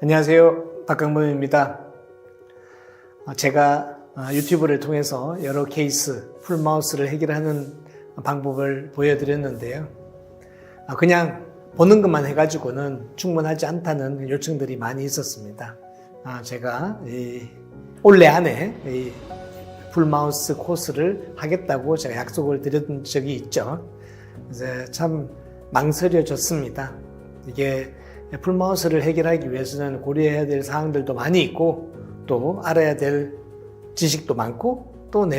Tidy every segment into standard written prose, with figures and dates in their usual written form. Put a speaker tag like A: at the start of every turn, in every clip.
A: 안녕하세요. 박강범입니다. 제가 유튜브를 통해서 여러 케이스, 풀마우스를 해결하는 방법을 보여드렸는데요. 그냥 보는 것만 해가지고는 충분하지 않다는 요청들이 많이 있었습니다. 제가 올해 안에 풀마우스 코스를 하겠다고 제가 약속을 드렸던 적이 있죠. 이제 참 망설여졌습니다. 이게 풀마우스를 해결하기 위해서는 고려해야 될 사항들도 많이 있고 또 알아야 될 지식도 많고 또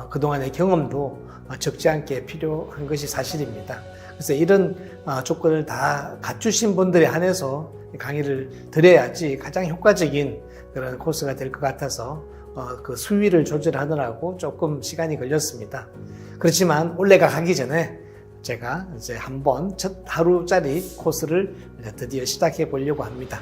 A: 그동안의 경험도 적지 않게 필요한 것이 사실입니다. 그래서 이런 조건을 다 갖추신 분들에 한해서 강의를 드려야지 가장 효과적인 그런 코스가 될 것 같아서 그 수위를 조절하느라고 조금 시간이 걸렸습니다. 그렇지만 올해가 가기 전에 제가 이제 한번 첫 하루짜리 코스를 드디어 시작해 보려고 합니다.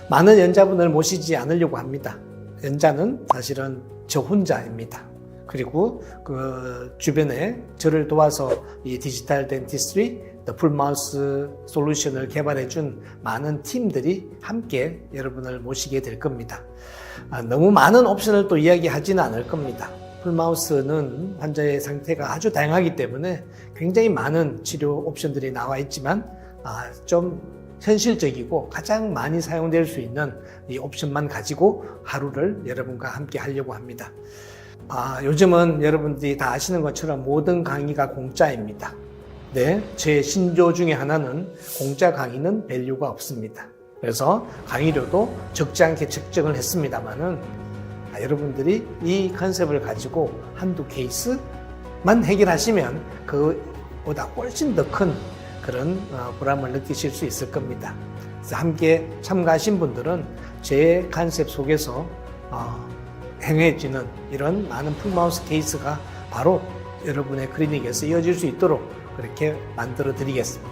A: 많은 연자분을 모시지 않으려고 합니다. 연자는 사실은 저 혼자입니다. 그리고 그 주변에 저를 도와서 이 디지털 덴티스트리, 풀마우스 솔루션을 개발해 준 많은 팀들이 함께 여러분을 모시게 될 겁니다. 너무 많은 옵션을 또 이야기하지는 않을 겁니다. 풀마우스는 환자의 상태가 아주 다양하기 때문에 굉장히 많은 치료 옵션들이 나와 있지만 좀 현실적이고 가장 많이 사용될 수 있는 이 옵션만 가지고 하루를 여러분과 함께 하려고 합니다. 요즘은 여러분들이 다 아시는 것처럼 모든 강의가 공짜입니다. 네, 제 신조 중에 하나는 공짜 강의는 밸류가 없습니다. 그래서 강의료도 적지 않게 책정을 했습니다만은 여러분들이 이 컨셉을 가지고 한두 케이스만 해결하시면 그보다 훨씬 더 큰 그런 보람을 느끼실 수 있을 겁니다. 그래서 함께 참가하신 분들은 제 컨셉 속에서 행해지는 이런 많은 풀마우스 케이스가 바로 여러분의 클리닉에서 이어질 수 있도록 그렇게 만들어 드리겠습니다.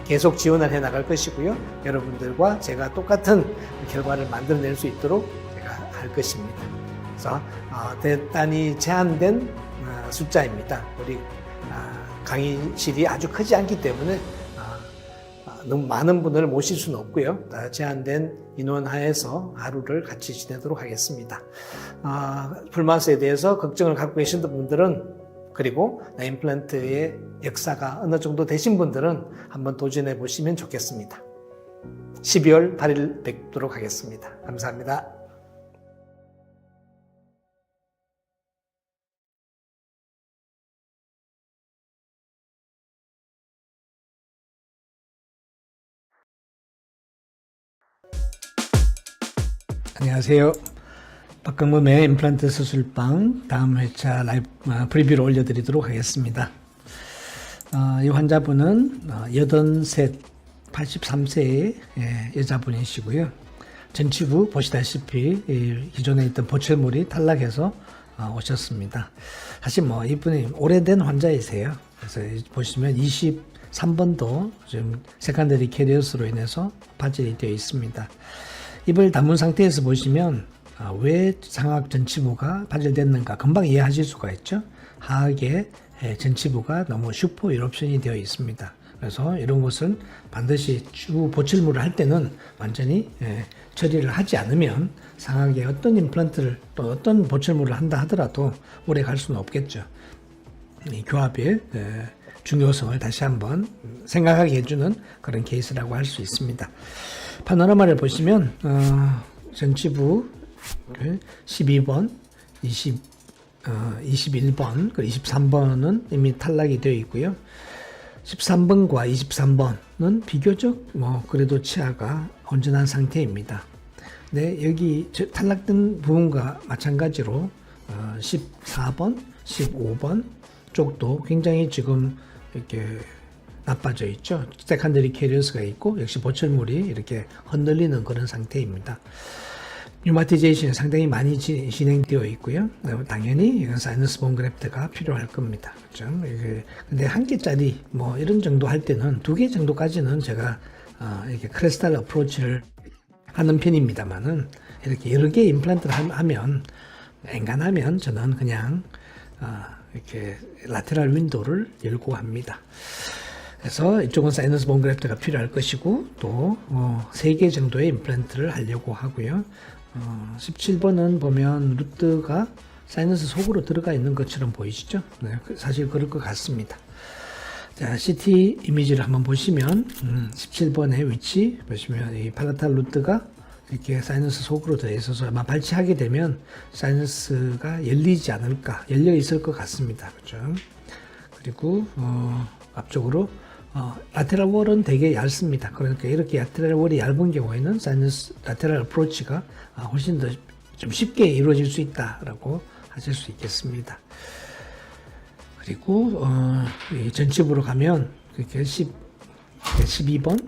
A: 계속 지원을 해 나갈 것이고요. 여러분들과 제가 똑같은 결과를 만들어낼 수 있도록 제가 할 것입니다. 그래서 대단히 제한된 숫자입니다. 우리 강의실이 아주 크지 않기 때문에 너무 많은 분을 모실 수는 없고요. 제한된 인원 하에서 하루를 같이 지내도록 하겠습니다. 풀마우스에 대해서 걱정을 갖고 계신 분들은 그리고 임플란트의 역사가 어느 정도 되신 분들은 한번 도전해 보시면 좋겠습니다. 12월 8일 뵙도록 하겠습니다. 감사합니다. 안녕하세요. 박강범의 임플란트 수술방 다음 회차 라이브 프리뷰를 올려드리도록 하겠습니다. 이 환자분은 83세의 여자분이시고요. 전치부 보시다시피 기존에 있던 보철물이 탈락해서 오셨습니다. 사실 이분이 오래된 환자이세요. 그래서 보시면 23번도 지금 세컨더리 캐리어스로 인해서 파열이 되어 있습니다. 입을 다문 상태에서 보시면 왜 상악 전치부가 파열됐는가 금방 이해하실 수가 있죠. 하악의 전치부가 너무 슈퍼 이럽션이 되어 있습니다. 그래서 이런 것은 반드시 주 보철물을 할 때는 완전히 처리를 하지 않으면 상악의 어떤 임플란트를 또 어떤 보철물을 한다 하더라도 오래 갈 수는 없겠죠. 이 교합의 중요성을 다시 한번 생각하게 해주는 그런 케이스라고 할 수 있습니다. 파노라마를 보시면 전치부 12번, 21번, 23번은 이미 탈락이 되어 있고요. 13번과 23번은 비교적 그래도 치아가 온전한 상태입니다. 네, 여기 탈락된 부분과 마찬가지로 14번, 15번 쪽도 굉장히 지금 이렇게 나빠져 있죠. 세컨더리 캐리어스가 있고 역시 보철물이 이렇게 흔들리는 그런 상태입니다. 뉴마티제이션이 상당히 많이 진행되어 있고요. 당연히 이건 사이너스 본 그래프트가 필요할 겁니다. 그렇죠? 근데 한 개짜리 이런 정도 할 때는 2개 정도까지는 제가 이렇게 크리스탈 어프로치를 하는 편입니다만은 이렇게 여러 개 임플란트를 하면 엔간하면 저는 그냥 이렇게 라테랄 윈도우를 열고 합니다. 그래서 이쪽은 사이너스 본 그래프트가 필요할 것이고 또 3개 정도의 임플란트를 하려고 하고요. 17번은 보면 루트가 사이너스 속으로 들어가 있는 것처럼 보이시죠? 네, 사실 그럴 것 같습니다. 자, CT 이미지를 한번 보시면 17번의 위치 보시면 이 팔라탈 루트가 이렇게 사이너스 속으로 되어 있어서 아마 발치하게 되면 사이너스가 열리지 않을까, 열려 있을 것 같습니다. 그렇죠? 그리고 앞쪽으로 라테랄 월은 되게 얇습니다. 그러니까 이렇게 라테랄 월이 얇은 경우에는 사이너스 라테랄 어프로치가 훨씬 더 좀 쉽게 이루어질 수 있다라고 하실 수 있겠습니다. 그리고 전집으로 가면 그게 12번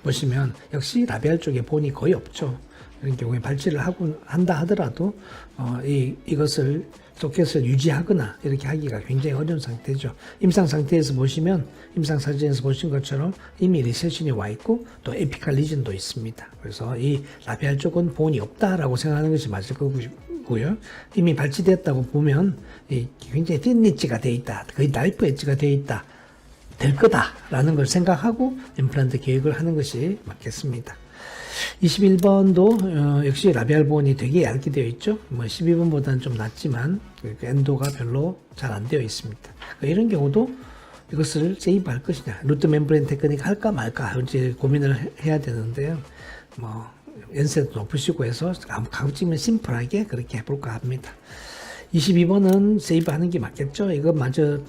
A: 보시면 역시 라비알 쪽에 본이 거의 없죠. 이런 경우에 발치를 한다 하더라도 이것을 소켓을 유지하거나 이렇게 하기가 굉장히 어려운 상태죠. 임상 상태에서 보시면 임상 사진에서 보신 것처럼 이미 리세션이 와 있고 또 에피칼 리전도 있습니다. 그래서 이 라비알 쪽은 본이 없다라고 생각하는 것이 맞을 거고요. 이미 발치됐다고 보면 굉장히 틴 엣지가 돼 있다, 거의 나이프 엣지가 돼 있다, 될 거다라는 걸 생각하고 임플란트 계획을 하는 것이 맞겠습니다. 21번도 역시 라비알 본이 되게 얇게 되어 있죠. 12번보다는 좀 낫지만 엔도가 별로 잘 안 되어 있습니다. 이런 경우도 이것을 세이브할 것이냐, 루트 멤브레인 테크닉 할까 말까 이제 고민을 해야 되는데요. 연세도 높으시고 해서 가급적이면 심플하게 그렇게 해볼까 합니다. 22번은 세이브하는 게 맞겠죠. 이것마저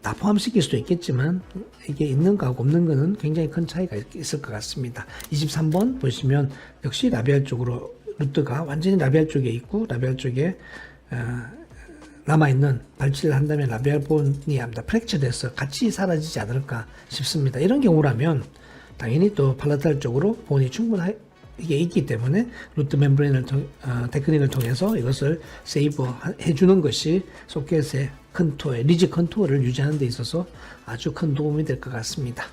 A: 다 포함시킬 수도 있겠지만 이게 있는 거하고 없는 거는 굉장히 큰 차이가 있을 것 같습니다. 23번 보시면 역시 라비알 쪽으로 루트가 완전히 라비알 쪽에 있고 라비알 쪽에 남아있는 발치를 한다면 라비알 본이 아마 프랙처 돼서 같이 사라지지 않을까 싶습니다. 이런 경우라면 당연히 또 팔라탈 쪽으로 본이 충분하게 있기 때문에 루트 멤브레인을 테크닉을 통해서 이것을 세이브 해주는 것이 소켓의 컨투어의 리지 컨투어를 유지하는 데 있어서 아주 큰 도움이 될 것 같습니다.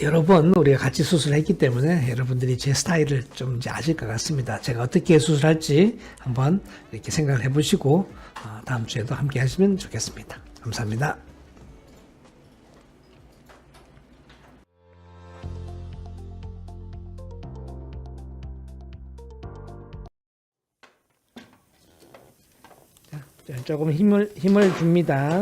A: 여러 번 우리가 같이 수술했기 때문에 여러분들이 제 스타일을 좀 이제 아실 것 같습니다. 제가 어떻게 수술할지 한번 이렇게 생각을 해보시고 다음 주에도 함께 하시면 좋겠습니다. 감사합니다. 조금 힘을 줍니다.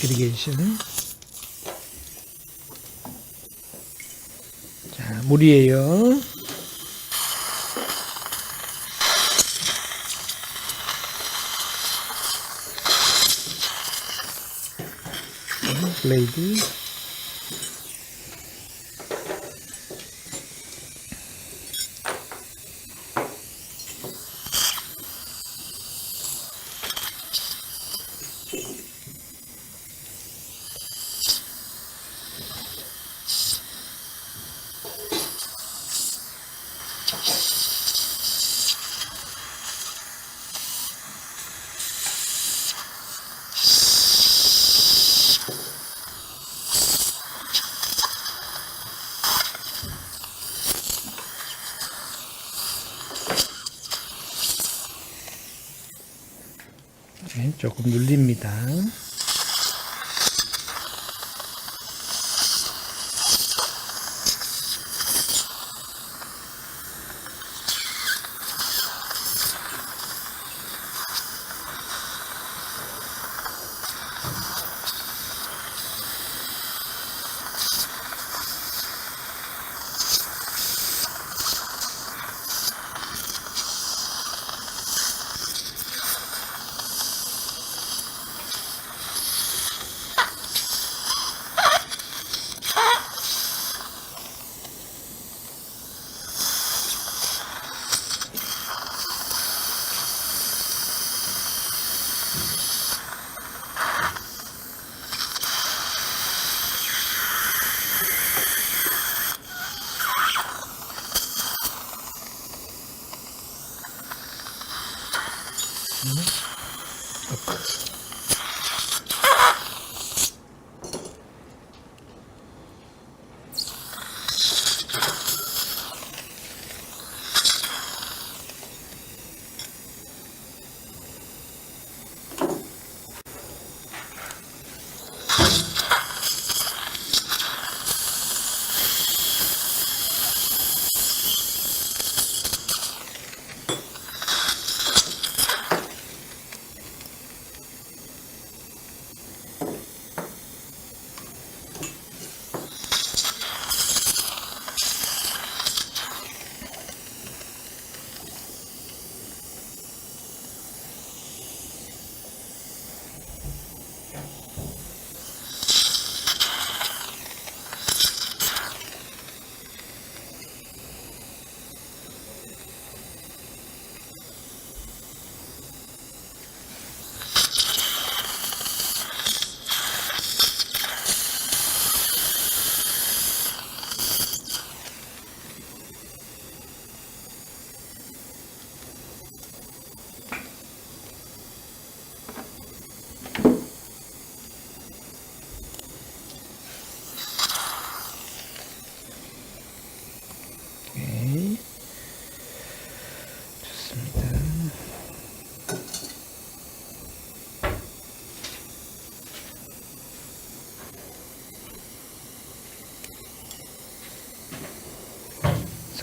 A: 이리게이션. 자, 물이에요. 블레이드. 조금 눌립니다.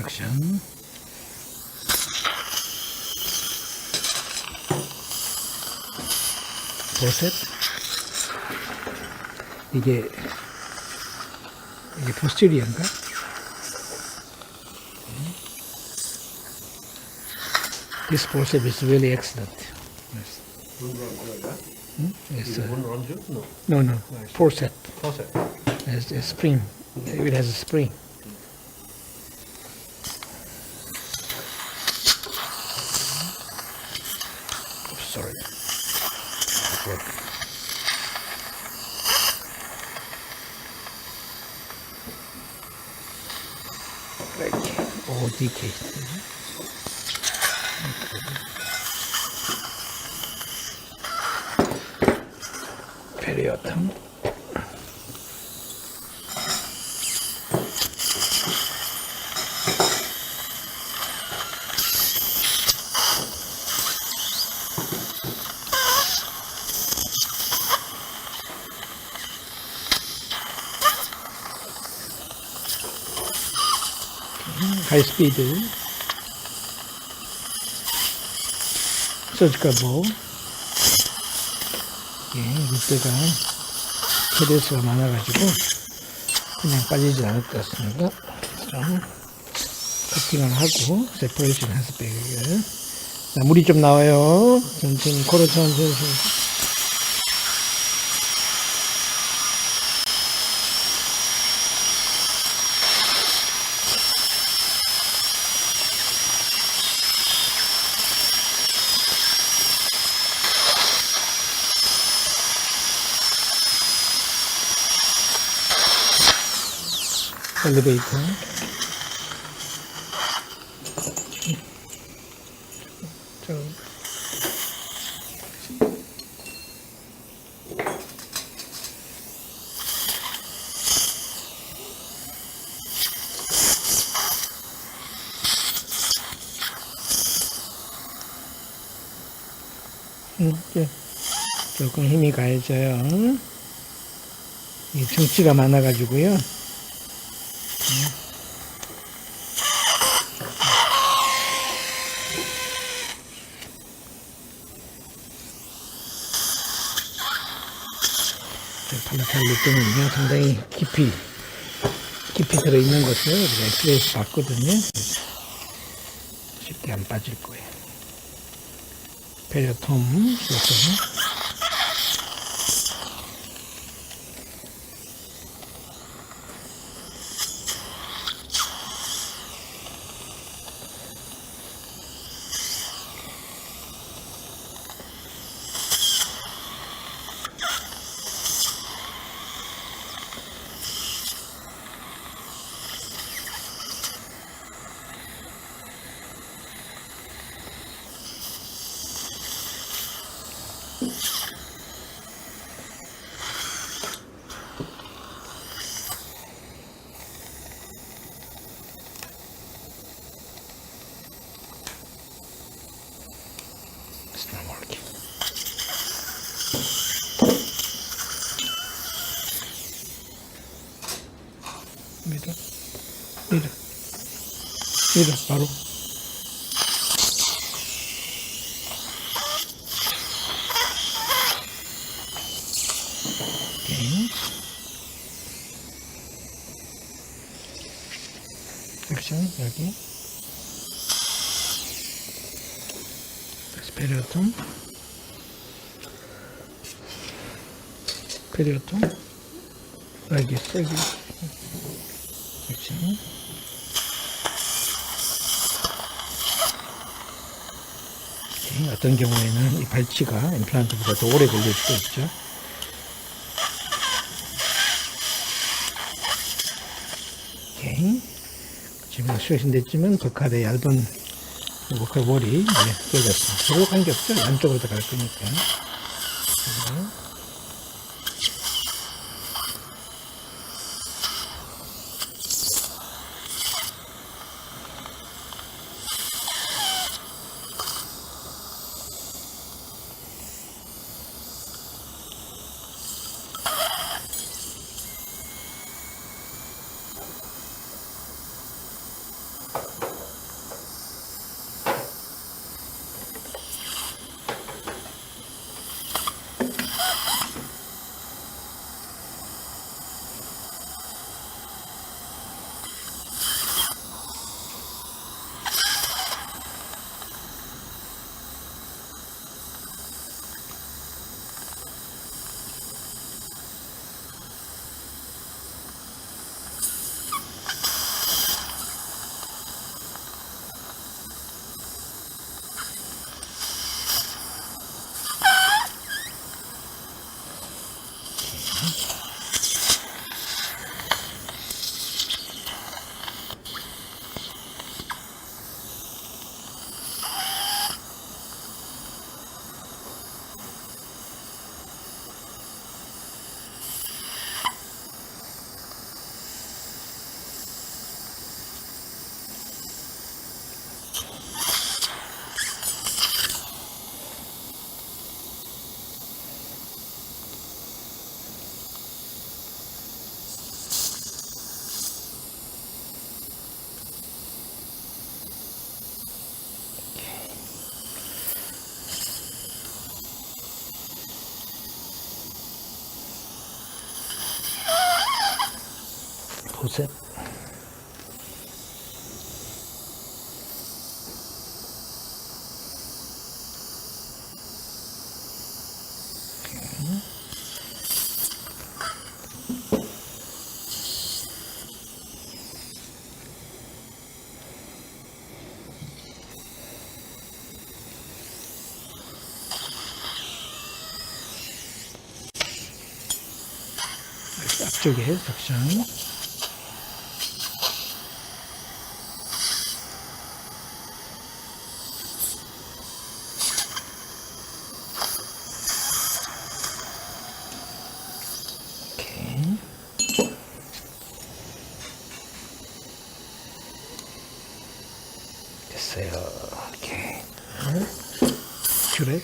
B: 섹션. 포셋. 이게 포스티리어인가? This faucet is really excellent. Yes. It's no. Faucet. It's a spring. It has a spring. Sorry. 이렇게 ODK. 페리어텀. 하이스피드 서지컬 보. 롯데가 캐리스가 많아가지고 그냥 빠지지 않을 것 같습니다. 커팅을 하고 세퍼레이션 해서 빼고요. 물이 좀 나와요. 천천히 코로 천천히. 엘리베이터. 이제 조금 힘이 가해져요. 이 충치가 많아가지고요. 팔라탈 루트는요, 상당히 깊이 들어있는 것을 우리가 엑스레이에서 봤거든요. 쉽게 안 빠질 거예요. 페리어톰 쏘서. It's not working. 밀어, 바로. 섹션, 여기. 페리어톰. 여기. 섹션. 어떤 경우에는 이 발치가 임플란트보다 더 오래 걸릴 수도 있죠. 오케이. 지금 수신됐지만 버칼의 얇은 버칼 볼이 껴졌습니다. 서로 관계없죠. 양쪽으로 더 갈 거니까. 조셉. 앞쪽에 섹션. 오케이. 됐어요. 오케이. 큐렛.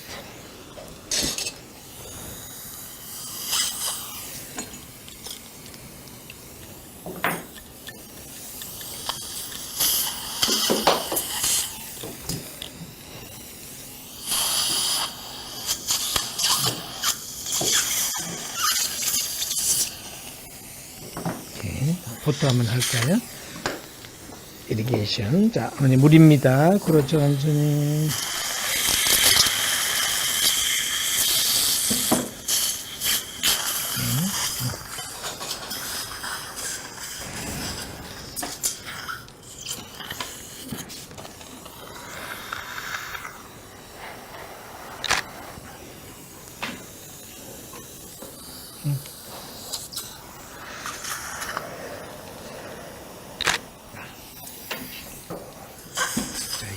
B: 보통 한번 할까요? 이리게이션. 자, 어머니 물입니다. 그렇죠, 완전히.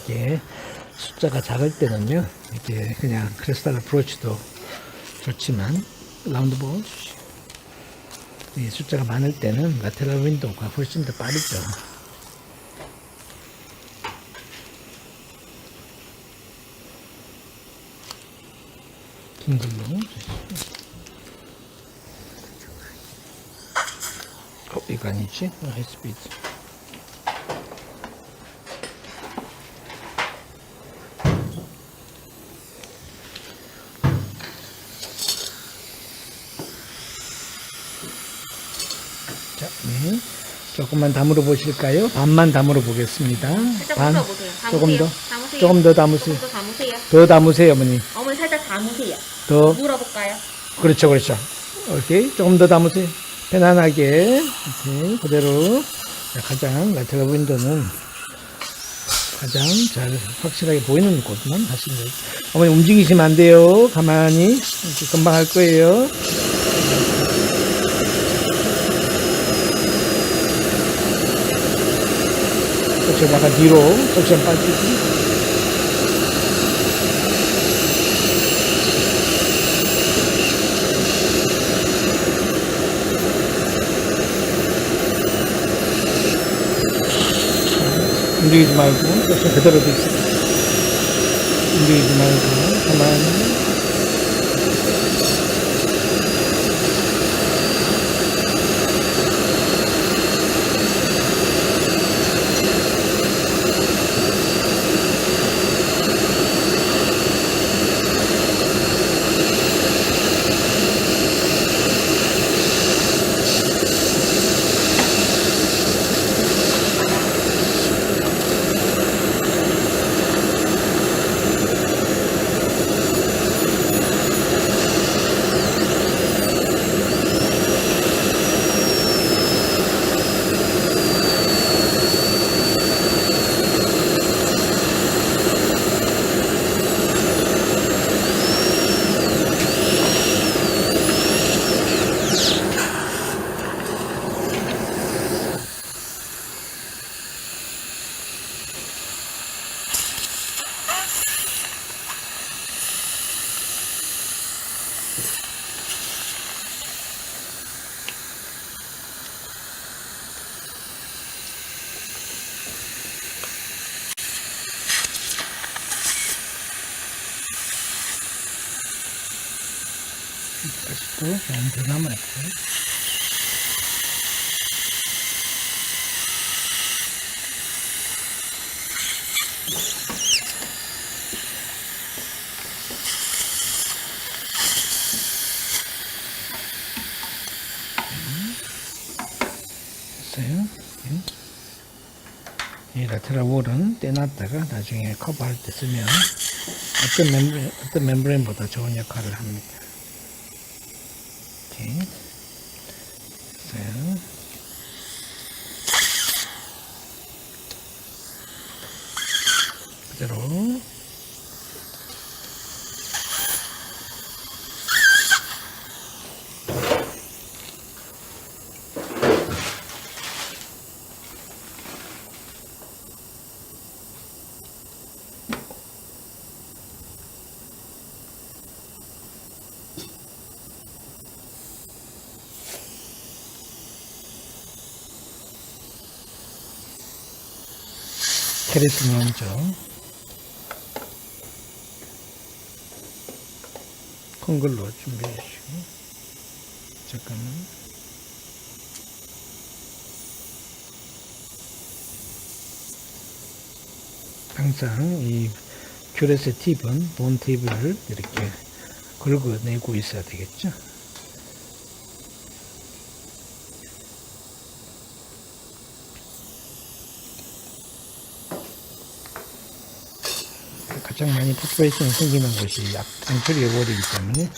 B: 이게 숫자가 작을 때는요, 이게 그냥 크리스탈 어프로치도 좋지만, 라운드볼, 이 숫자가 많을 때는 라테럴 윈도우가 훨씬 더 빠르죠. 긴 걸로. 이거 아니지? 하이스피드. 자, 네. 조금만 담으러 보실까요? 반만 담으러 보겠습니다. 반. 조금 더. 조금 더 담으세요.
C: 조금 더 담으세요.
B: 더 담으세요, 어머니.
C: 어머니 살짝 담으세요.
B: 더.
C: 물어볼까요?
B: 그렇죠, 그렇죠. 오케이. 조금 더 담으세요. 편안하게. 오케이. 그대로. 자, 가장 라테럴 윈도는 가장 잘 확실하게 보이는 곳만 하시면 돼요. 어머니 움직이시면 안 돼요. 가만히. 이렇게 금방 할 거예요. 그렇죠. 약간 뒤로 석션 빠지고. 움직이지 말고, 역시 그대로 돼 있어요. 움직이지 말고, 가만히. 아직도 너무 더 남아있고. 됐어요. 이 라테럴 월은 떼놨다가 나중에 커버할 때 쓰면 어떤 멤브레인보다 좋은 역할을 합니다. 이렇게 됐어요. 그대로 캐리스 먼저 큰 걸로 준비해 주시고 잠깐만 항상 이 큐렛의 팁은 본 팁을 이렇게 긁어내고 있어야 되겠죠. 가장 많이 퍼포레이션이 생기는 곳이 안티리어 월이기 때문에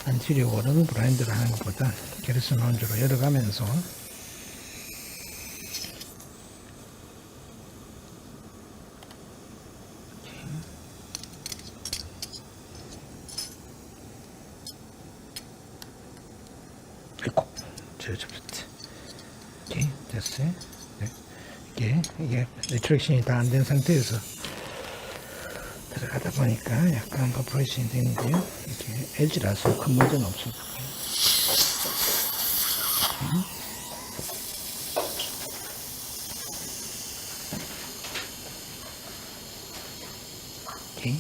B: 안티리어 월은 블라인드를 하는 것보다 게르슨 원주로 열어가면서 아이고 저 접었지. 오케이 됐어요. 네. 이게 리트랙션이 다 안 된 상태에서 들어가다 보니까 약간 퍼포레이션이 되는데요. 이렇게 엣지라서 큰 문제는 없을 거예요. 오케이.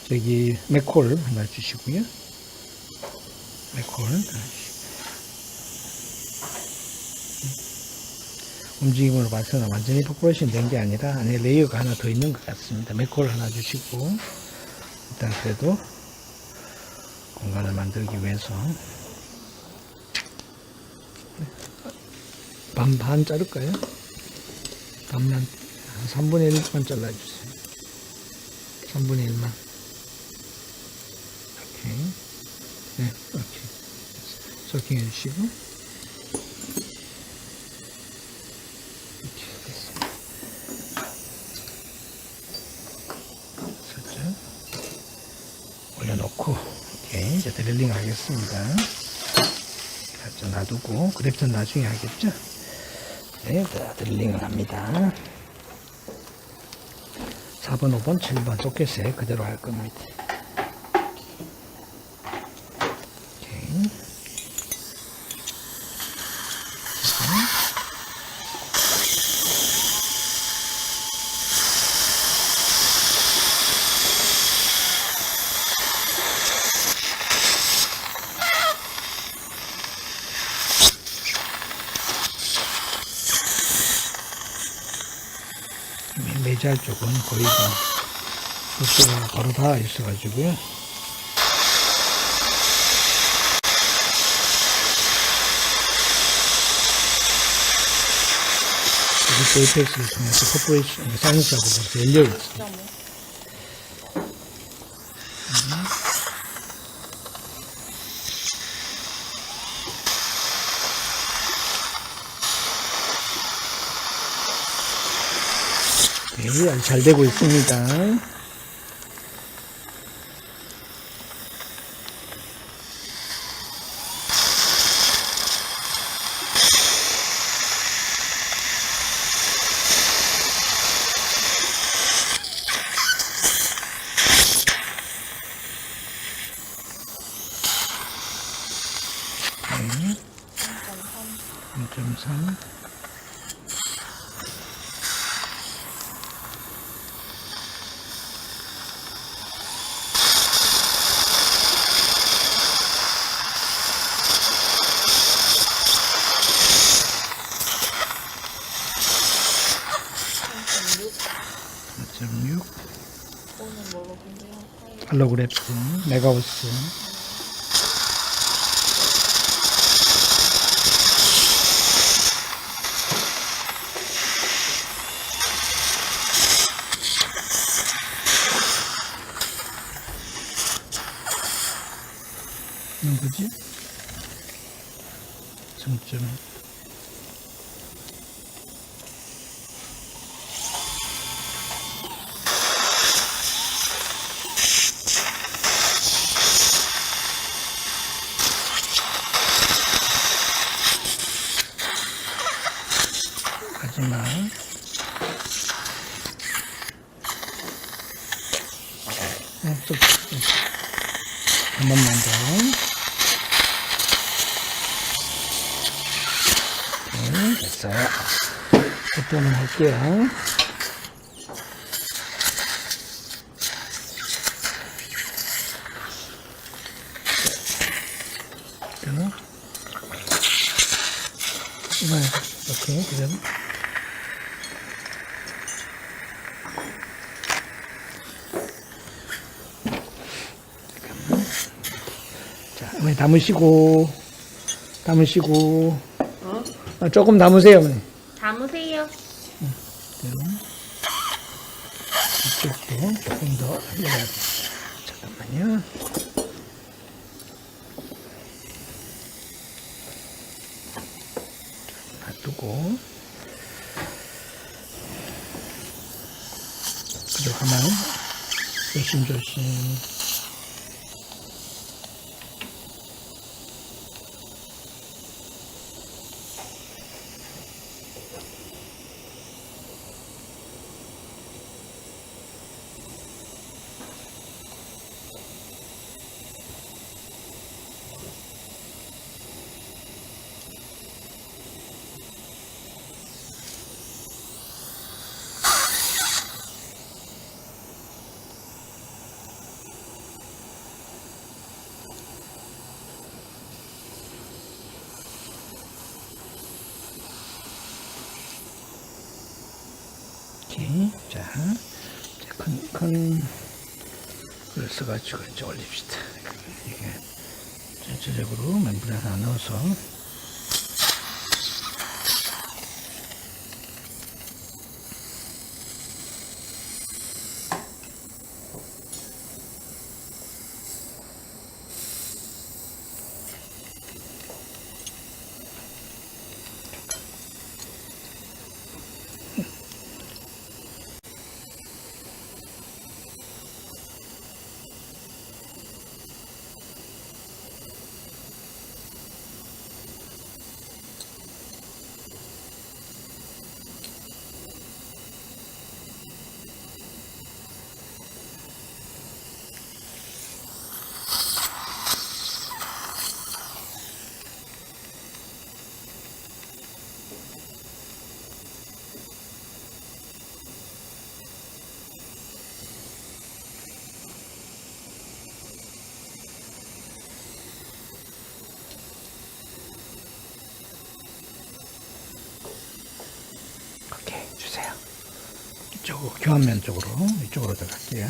B: 저기 맥콜 하나 주시고요. 맥콜 움직임으로 봐서는 완전히 퍼포레이션 된 게 아니라 안에 레이어가 하나 더 있는 것 같습니다. 맥콜 하나 주시고 일단 그래도 공간을 만들기 위해서 반 자를까요? 반만 한 3분의 1만 잘라주세요. 3분의 1만 오케이. 네, 오케이. 서킹 해주시고 올려놓고 오케이. 이제 드릴링 하겠습니다. 살짝 놔두고 그랩전 나중에 하겠죠. 네, 드릴링을 합니다. 4번, 5번, 7번 소켓에 그대로 할 겁니다. 오케이. 메이저 쪽은 거의 다 소스가 바로 다 있어가지고요. 여기 에이펙스를 통해서 코퍼레이션 사이언스하고 벌써 열려있어요. 네, 아주 잘 되고 있습니다. 네. 0.3 4.6 할로그래프 메가우스 하는 거지? 점점. 마지막. 한 번만 더. 됐어요. 그때는 할게요. 그러면 이렇게 그대로. 자, 어머니 담으시고. 조금 담으세요, 어머니.
C: 담으세요.
B: 이쪽도 조금 더 올려야 돼. 잠깐만요. 놔두고. 그리고 하나 조심조심. 이렇게. 자, 큰 걸 써가지고 이제 올립시다. 이게 전체적으로 멤브레인 하나 넣어서. 오케이, 주세요. 이쪽으로, 교환면 쪽으로, 이쪽으로 들어갈게요.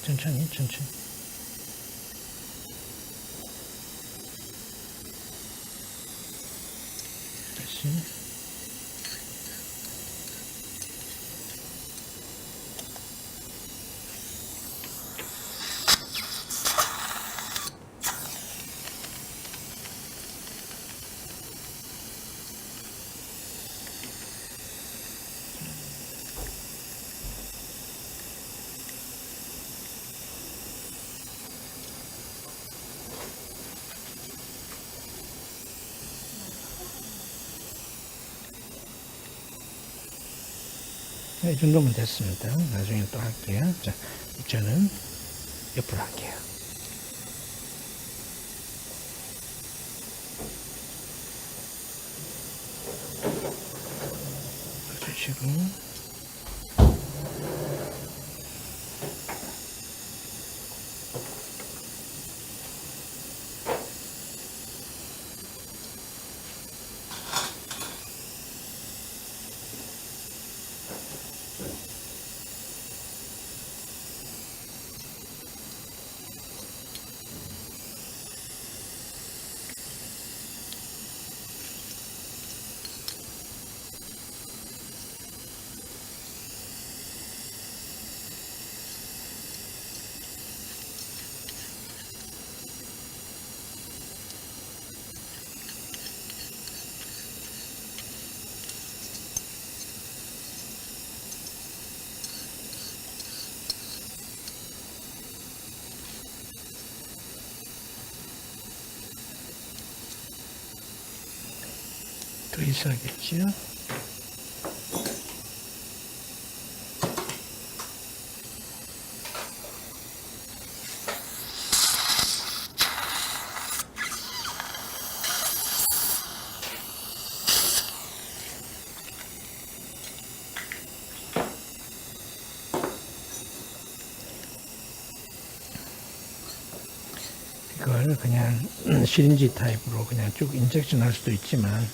B: 천천히. 다시. 이 정도면 됐습니다. 나중에 또 할게요. 자, 저는 옆으로 할게요. 주시고. 더 있어야겠죠? 이걸 그냥 시린지 타입으로 그냥 쭉 인젝션 할 수도 있지만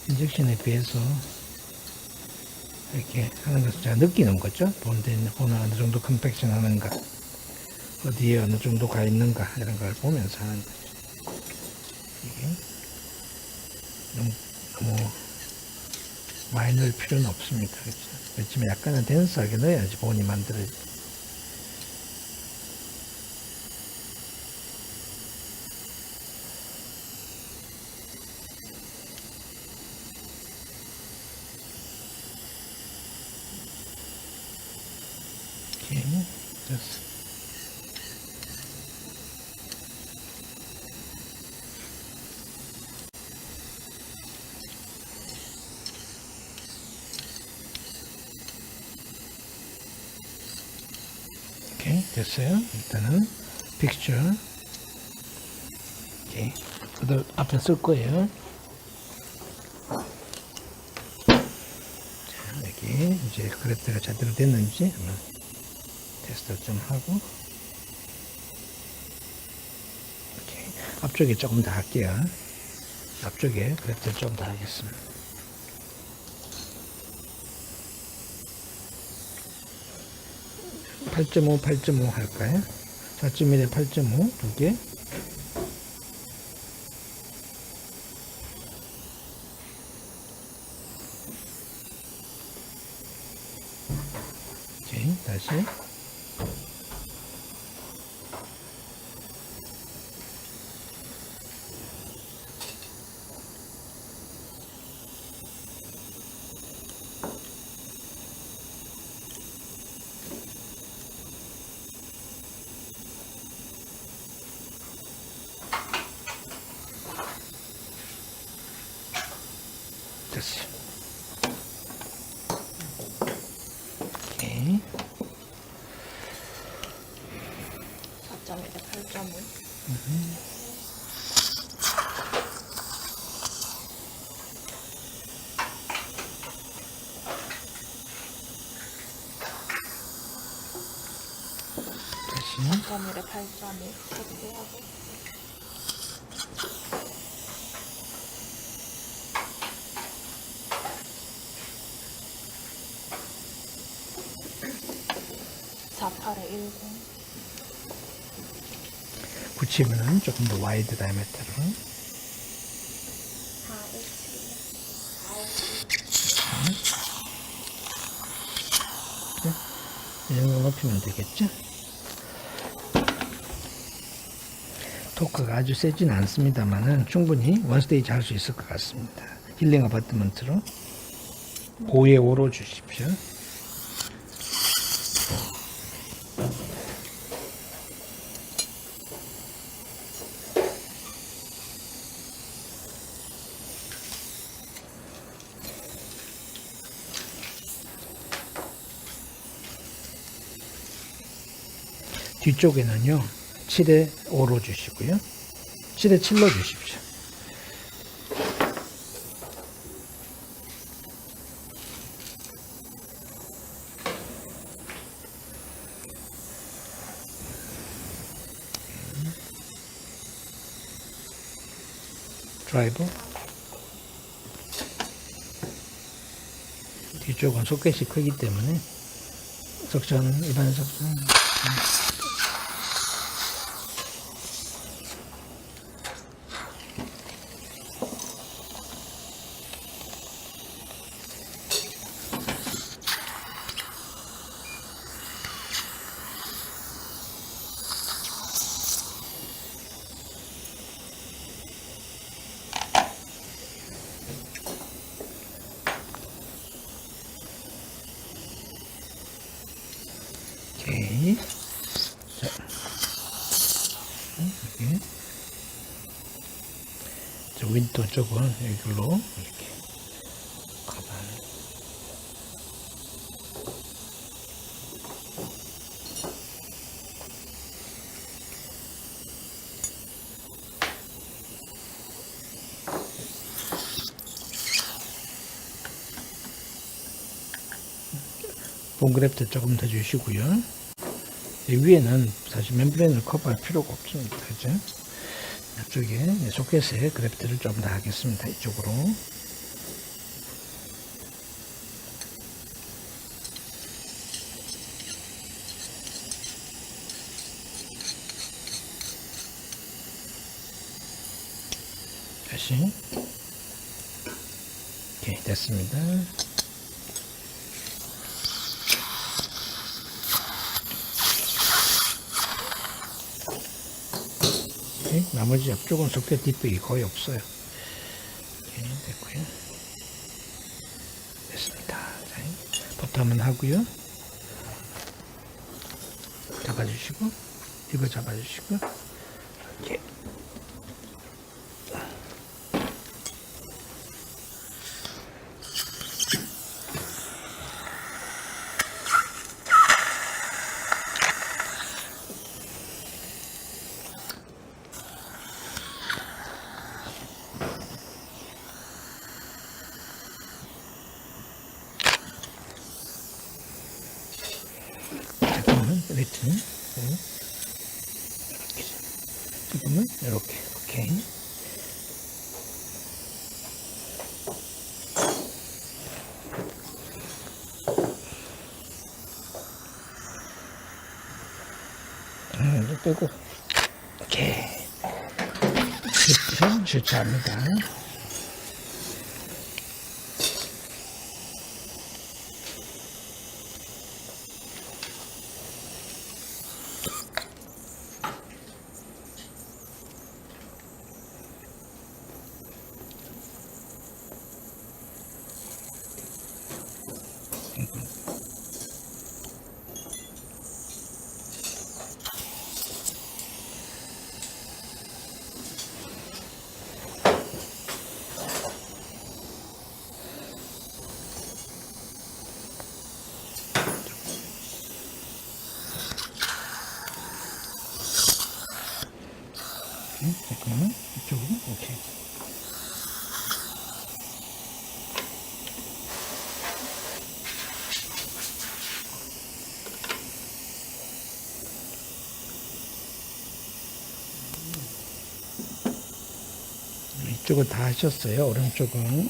B: 인젝션에 비해서 이렇게 하는 것을 제가 느끼는 거죠. 보는 어느 정도 컴팩션 하는가, 어디에 어느 정도 가 있는가 이런 걸 보면서 하는 거죠. 이게 너무 많이 넣을 필요는 없습니다. 그렇죠? 그렇지만 약간은 덴스하게 넣어야지 본이 만들어지죠. 오케이, 됐어. 오케이, 됐어요. 일단은 픽처. 오케이, 그대로 앞에 쓸 거예요. 자, 여기 이제 그래프가 제대로 됐는지 한번 테스트 좀 하고. 오케이, 앞쪽에 조금 더 할게요. 앞쪽에 그래프 좀 더 하겠습니다. 8.5 할까요? 4.1에 8.5 두 개. 오케이, 다시. 됐어요. 오케이.
C: 4.1에 8.5.
B: 다시.
C: 4.1에 8.1 체크하고.
B: 붙이면은 조금 더 와이드 다이아메터로. 4, 5, 7, 9. 이 정도 높이면 되겠죠? 토크가 아주 세지는 않습니다만은 충분히 원스테이지 할 수 있을 것 같습니다. 힐링 아파트먼트로 5에 5로 주십시오. 뒤쪽에는요 7에 5로 주시고요, 7에 7로 주십시오. 드라이버 뒤쪽은 소켓이 크기 때문에 석션, 일반 석션. 오케이. 자, 이렇게. 자, 윈도 쪽은 이걸로 이렇게. 본그래프트 조금 더 주시고요. 이 위에는 사실 멤브레인을 커버할 필요가 없습니다. 그죠? 이쪽에 소켓에 그래프트를 좀 더 하겠습니다. 이쪽으로. 다시. 오케이, 됐습니다. 오케이, 나머지 옆쪽은 소켓 뒷백이 거의 없어요. 오케이, 됐고요. 됐습니다. 자, 버터 한번 하고요. 잡아주시고, 이거 잡아주시고, 이렇게. 잠깐만, 레트. 이렇게. 잠깐만, 이렇게. 오케이. 이제 빼고. 오케이. 주차합니다. 잠깐만, 이쪽으로. 오케이. 이쪽은 다 하셨어요. 오른쪽은.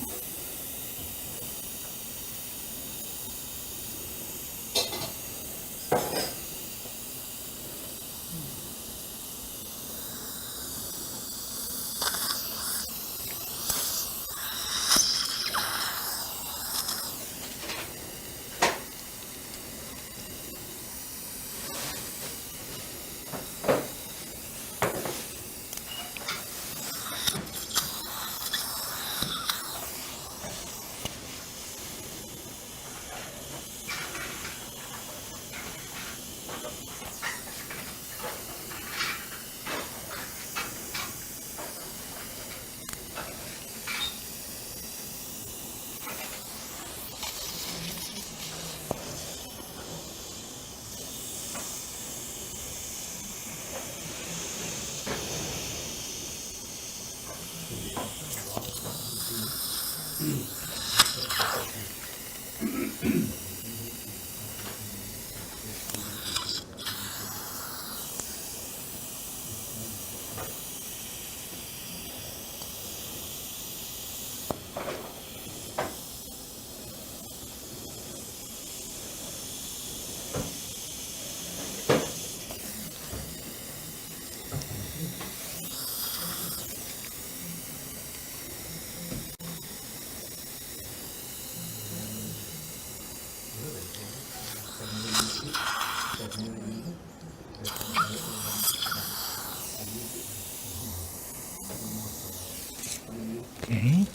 B: 오케이.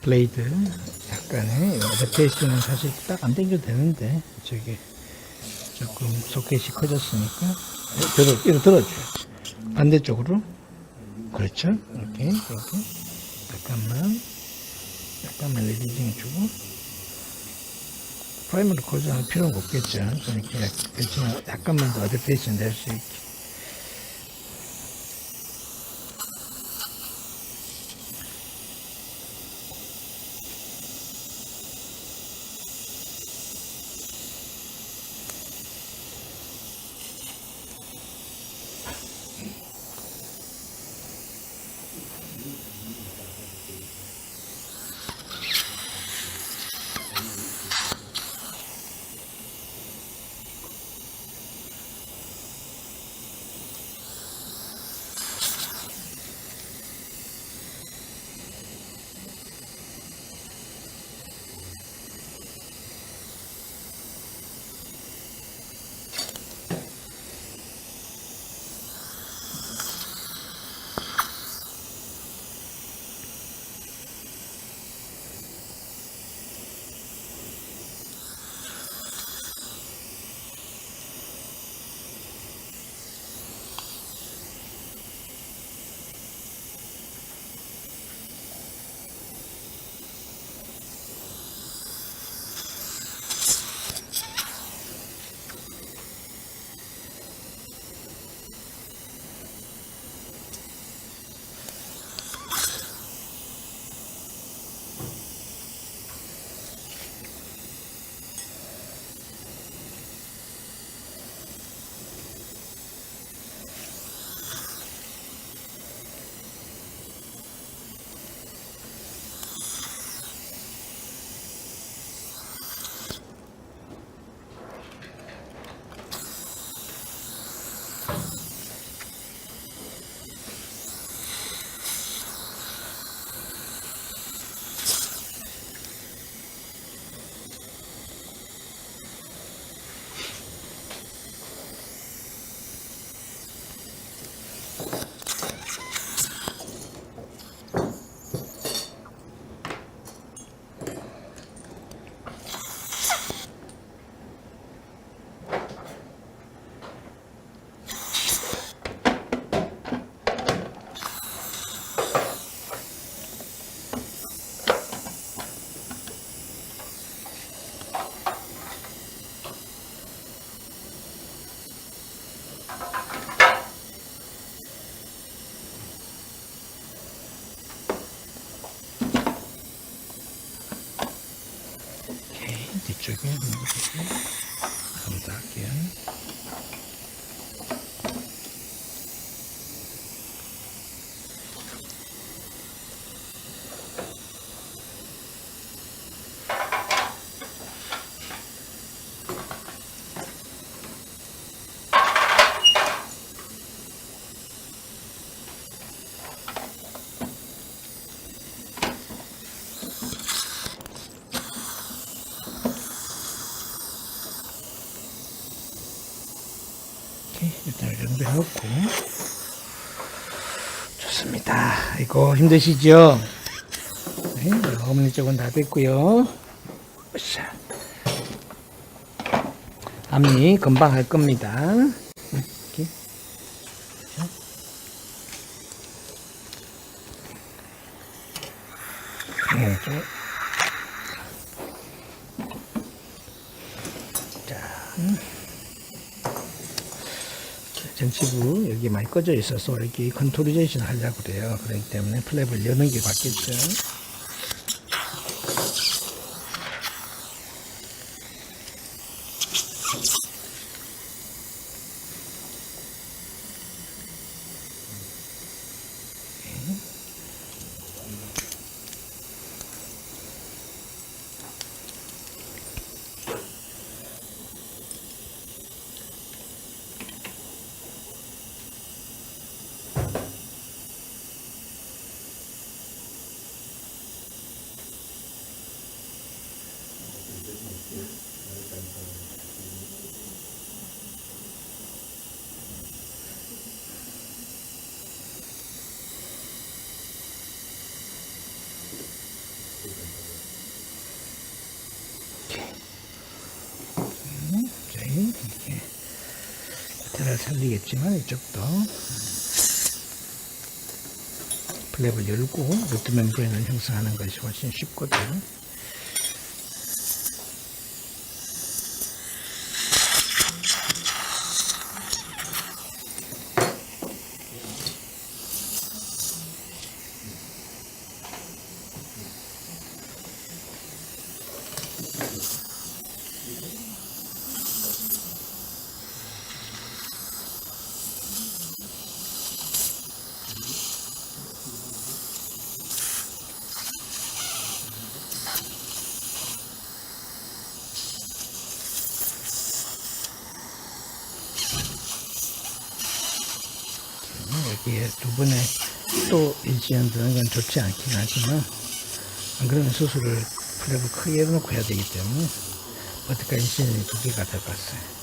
B: 블레이드 약간의 어댑테이션은 사실 딱 안 당겨도 되는데 저기 조금 소켓이 커졌으니까 이거 들어줘요. 반대쪽으로. 그렇죠. 이렇게 잠깐만 레디징 주고 프라이머를 고정할 필요는 없겠죠. 그러니까 그렇지만 약간만 더 어댑테이션 될 수 있게. 다 할게요. 이렇게 일단 이 정도 해놓고 좋습니다. 이거 힘드시죠? 네, 어머니 쪽은 다 됐고요. 으쌰. 앞니 금방 할 겁니다. 이렇게. 이렇게. 전치부 여기 많이 꺼져 있어서 이렇게 컨토리제이션 하려고 그래요. 그렇기 때문에 플랩을 여는 게 맞겠죠. 이렇게 테라를 살리겠지만 이쪽도 플랩을 열고 루트 멤브레인을 형성하는 것이 훨씬 쉽거든. 여기에 두 번에 또 인시전 드는 건 좋지 않긴 하지만 안 그러면 수술을 플랩을 크게 해놓고 해야 되기 때문에 버티컬 인시전이 두 개가 들어갔어요.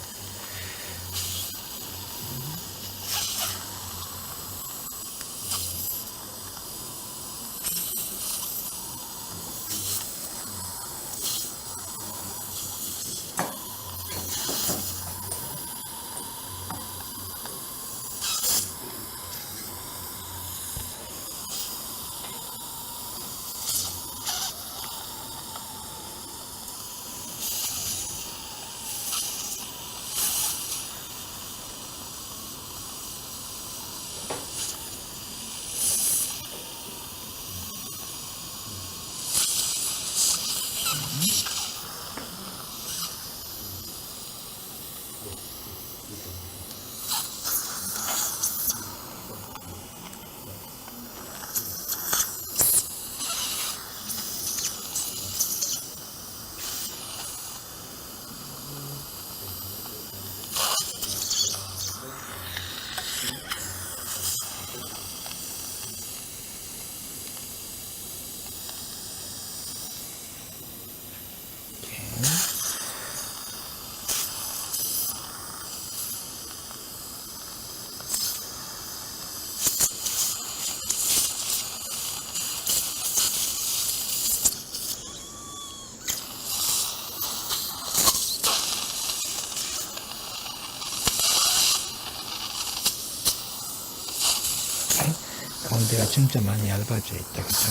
B: 가운데가 진짜 많이 얇아져 있다, 그죠?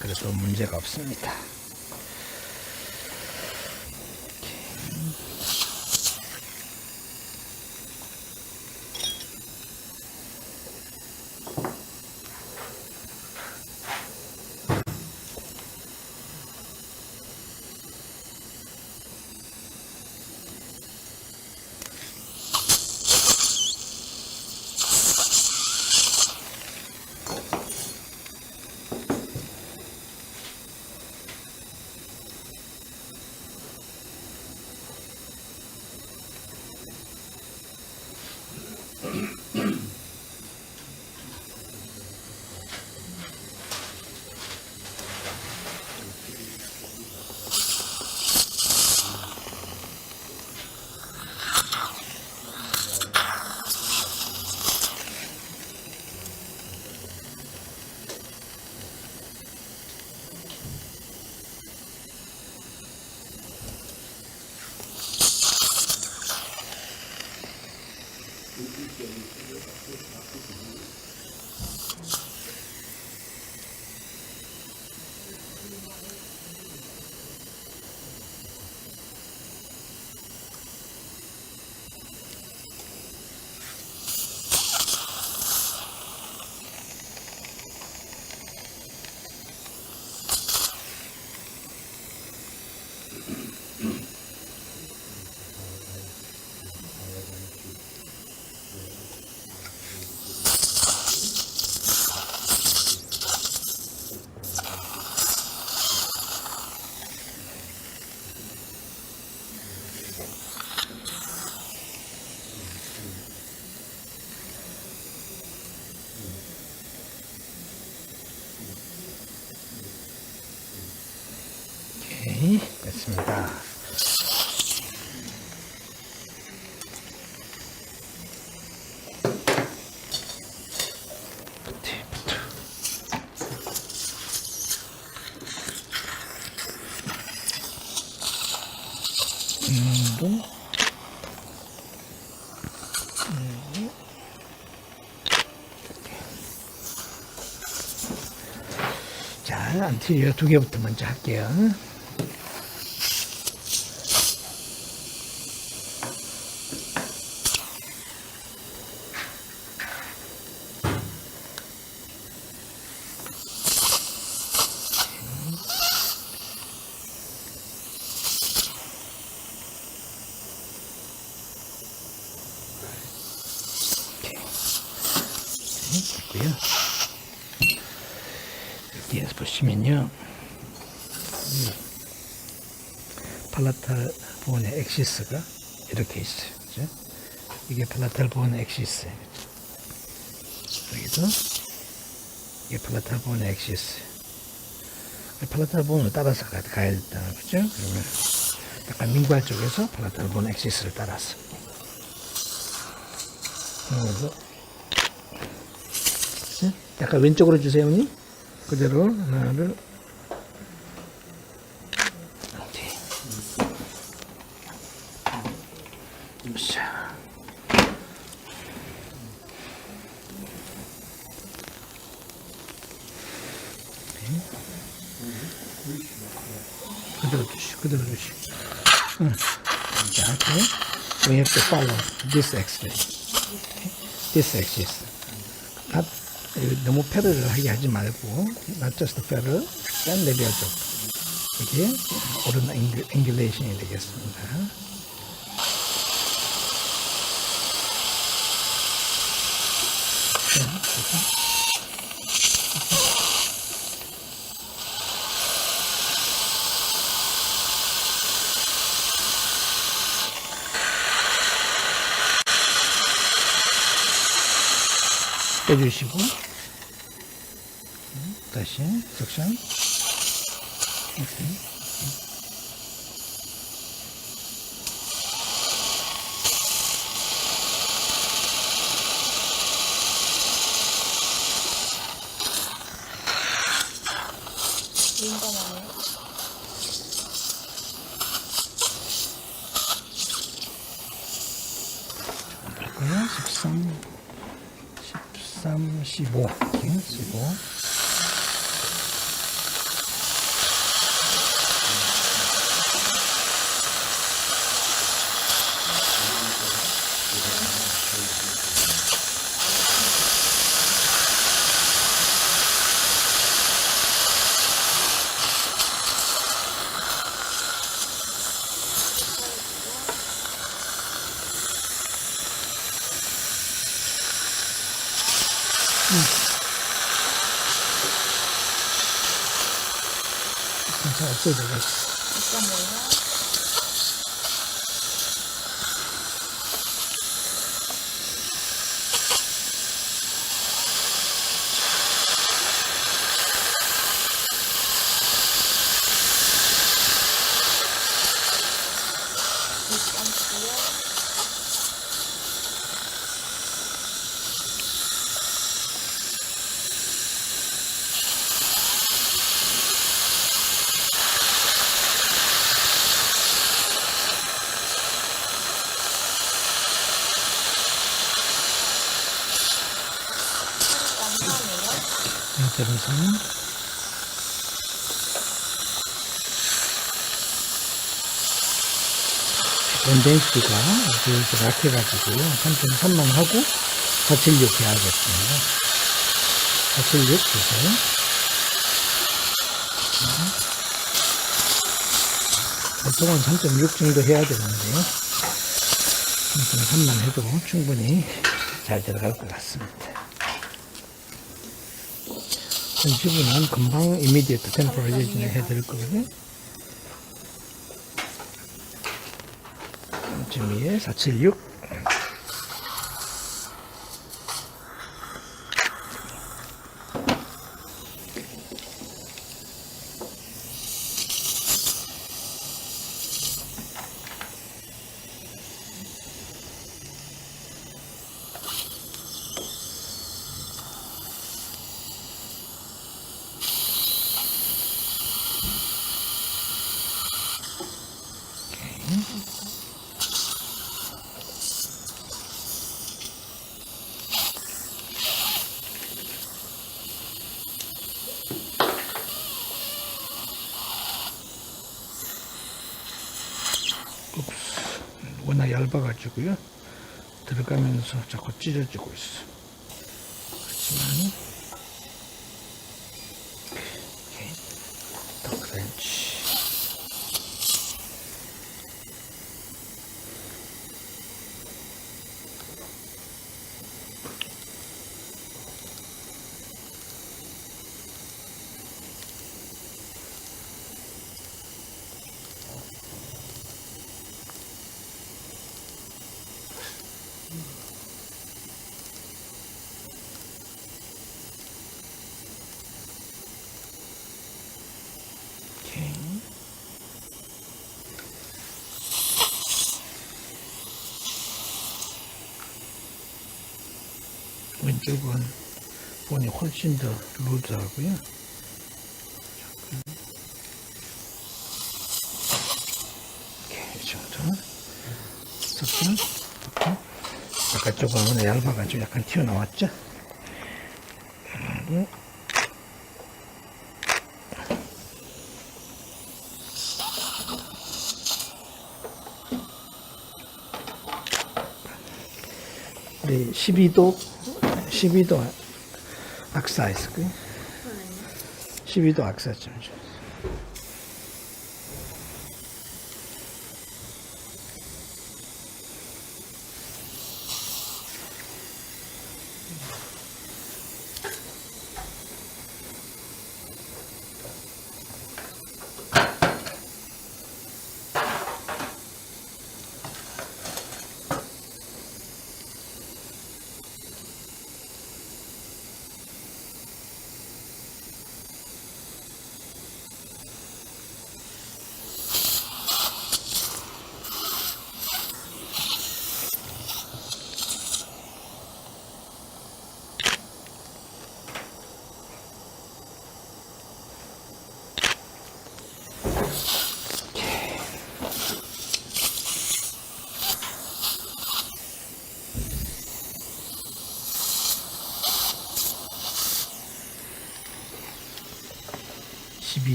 B: 그래도 문제가 없습니다. 오케이, 됐습니다. 자, 안티리어 2개부터 먼저 할게요. 됐고요. 여기에서 보시면요, 팔라탈 보온의 엑시스가 이렇게 있어요. 그죠? 이게 팔라탈 보온의 엑시스예요. 여기도 이게 팔라탈 보온의 엑시스. 팔라탈 보온을 따라서 가야 된다, 그죠? 그러면 약간 민구알 쪽에서 팔라탈 보온 엑시스를 따라서. 그리고 약간 왼쪽으로 주세요, 언니. 그대로 하나를 이렇게. 자. 그대로 주시고. 자, okay. We have to follow this axis. This axis. 너무 패러를 하게 하지 말고, not just 패러, 딴 레벨 쪽. 이게 옳은 앵귤레이션이 되겠습니다. 빼주시고, 다시 석션. 오케이.
C: 민감하네.
B: 볼까요? 15. 오케이, 15. 잘 없어도 되겠어.
C: 어떤 거예요?
B: 0.3. 원덴시티가 이렇게 약해가지고요. 3.3만 하고 476 해야겠습니다. 476 주세요. 보통은 3.6 정도 해야 되는데요. 3.3만 해도 충분히 잘 들어갈 것 같습니다. 지분은 금방 immediate temporization 해드릴 거거든요. 3.2에 476. 워낙 얇아가지고요. 들어가면서 자꾸 찢어지고 있어. 그렇지만, 더 그런지. 왼쪽은 본이 훨씬 더 루즈하고요. 이렇게 이 정도. 바깥쪽은 얇아가지고 약간 튀어나왔죠. 그리고 우리 12도 악사 있을 거예요. 12도 악사 좀 줘.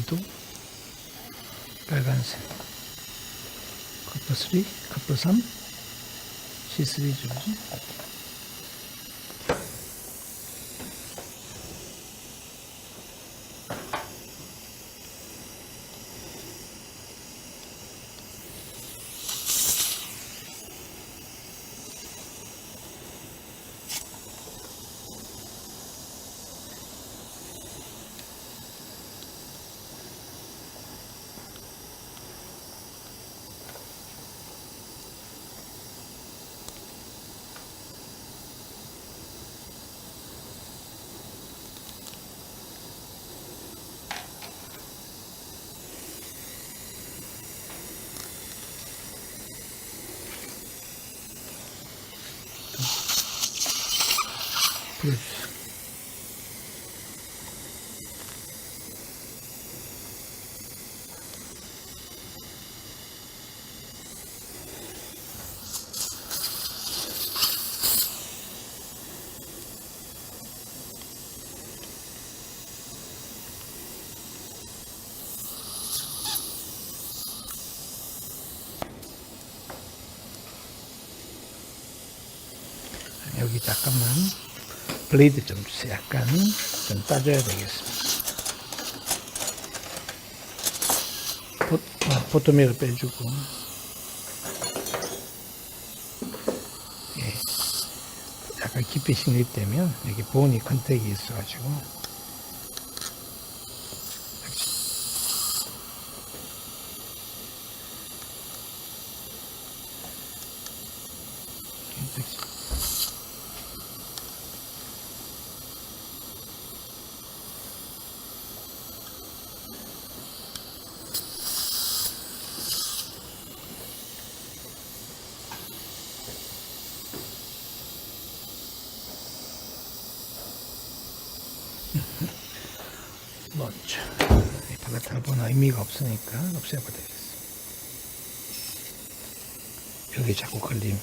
B: 도 빨간색 커프 3, 커프 3, C3 주지. 보여주세요. 여기 잠깐만 블레이드 좀 주세요. 약간 좀 따줘야 되겠습니다. 보토미를 빼주고. 예. 약간 깊이 진입되면 여기 보니 컨택이 있어가지고. 먼저 이 팔레타보는 의미가 없으니까 없애버려 되겠어. 여기 자꾸 걸림.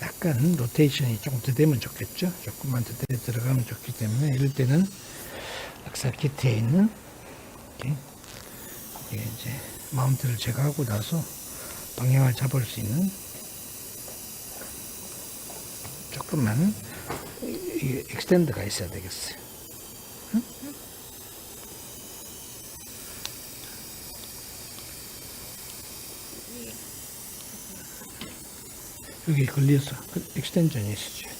B: 약간 로테이션이 조금 더 되면 좋겠죠. 조금만 더 들어가면 좋기 때문에 이럴 때는 악사 키트에 있는 이게 이제 마운트를 제거하고 나서 방향을 잡을 수 있는 조금만 이 엑스텐드가 있어야 되겠어요. 응? 여기 걸려서 엑스텐전이 있어줘야 돼.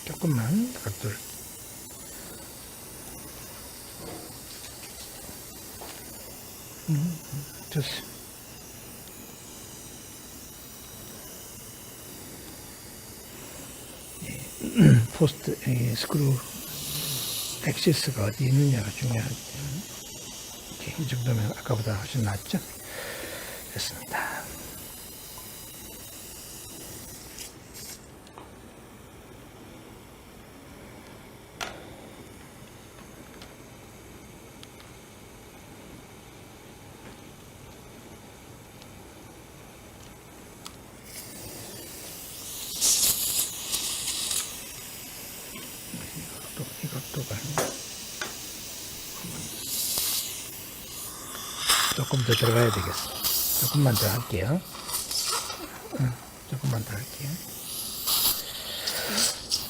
B: 조금만 각도를. 됐어. 포스트 스크루 액시스가 어디 있느냐가 중요하기 때문에 이렇게 이 정도면 아까보다 훨씬 낫죠? 됐습니다. 이것도가 조금 더 들어가야 되겠어. 조금만 더 할게요. 조금만 더 할게요.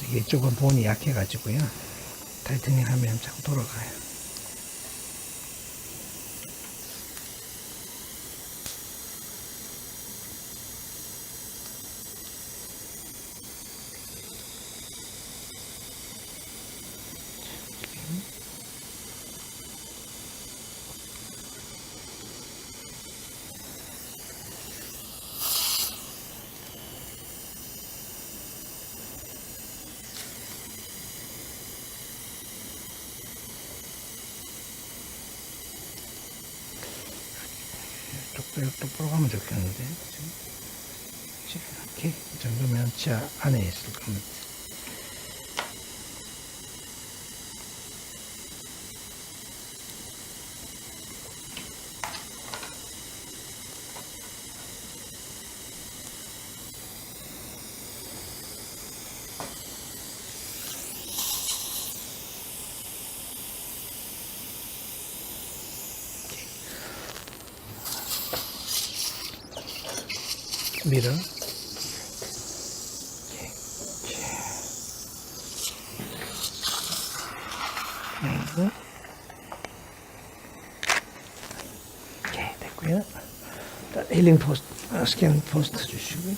B: 이게 조금 본이 약해가지고요. 타이트닝 하면 자꾸 돌아가요. 똑바로 가면 좋겠는데. 이렇게 이 정도면 지하 안에 있을 겁니다. 밀어. 오케이, 됐고요. 힐링 포스트, 스캔 포스트 주시고요.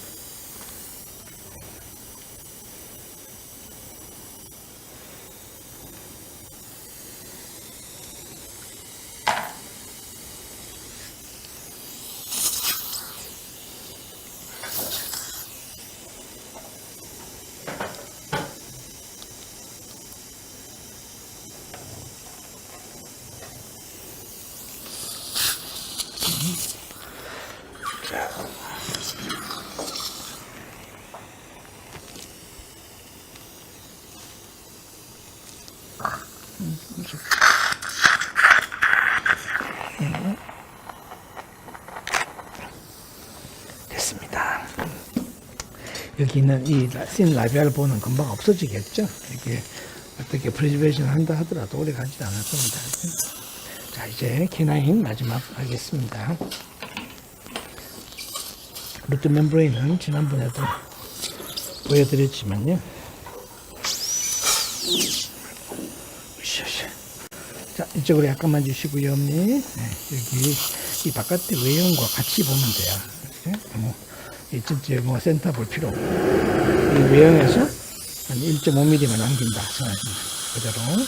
B: 됐습니다. 여기는 이 씬 라비알 본은 금방 없어지겠죠? 이게 어떻게 프리저베이션 한다 하더라도 오래 가지 않을 겁니다. 자, 이제 K9 마지막 하겠습니다. 루트 멤브레인은 지난번에도 보여드렸지만요. 자, 이쪽으로 약간만 주시고요, 언니. 네, 여기 이 바깥의 외형과 같이 보면 돼요. 이렇게 뭐 이쯤 뭐 센터 볼 필요 없고 이 외형에서 한 1.5mm만 남긴다 생각하시면 그대로.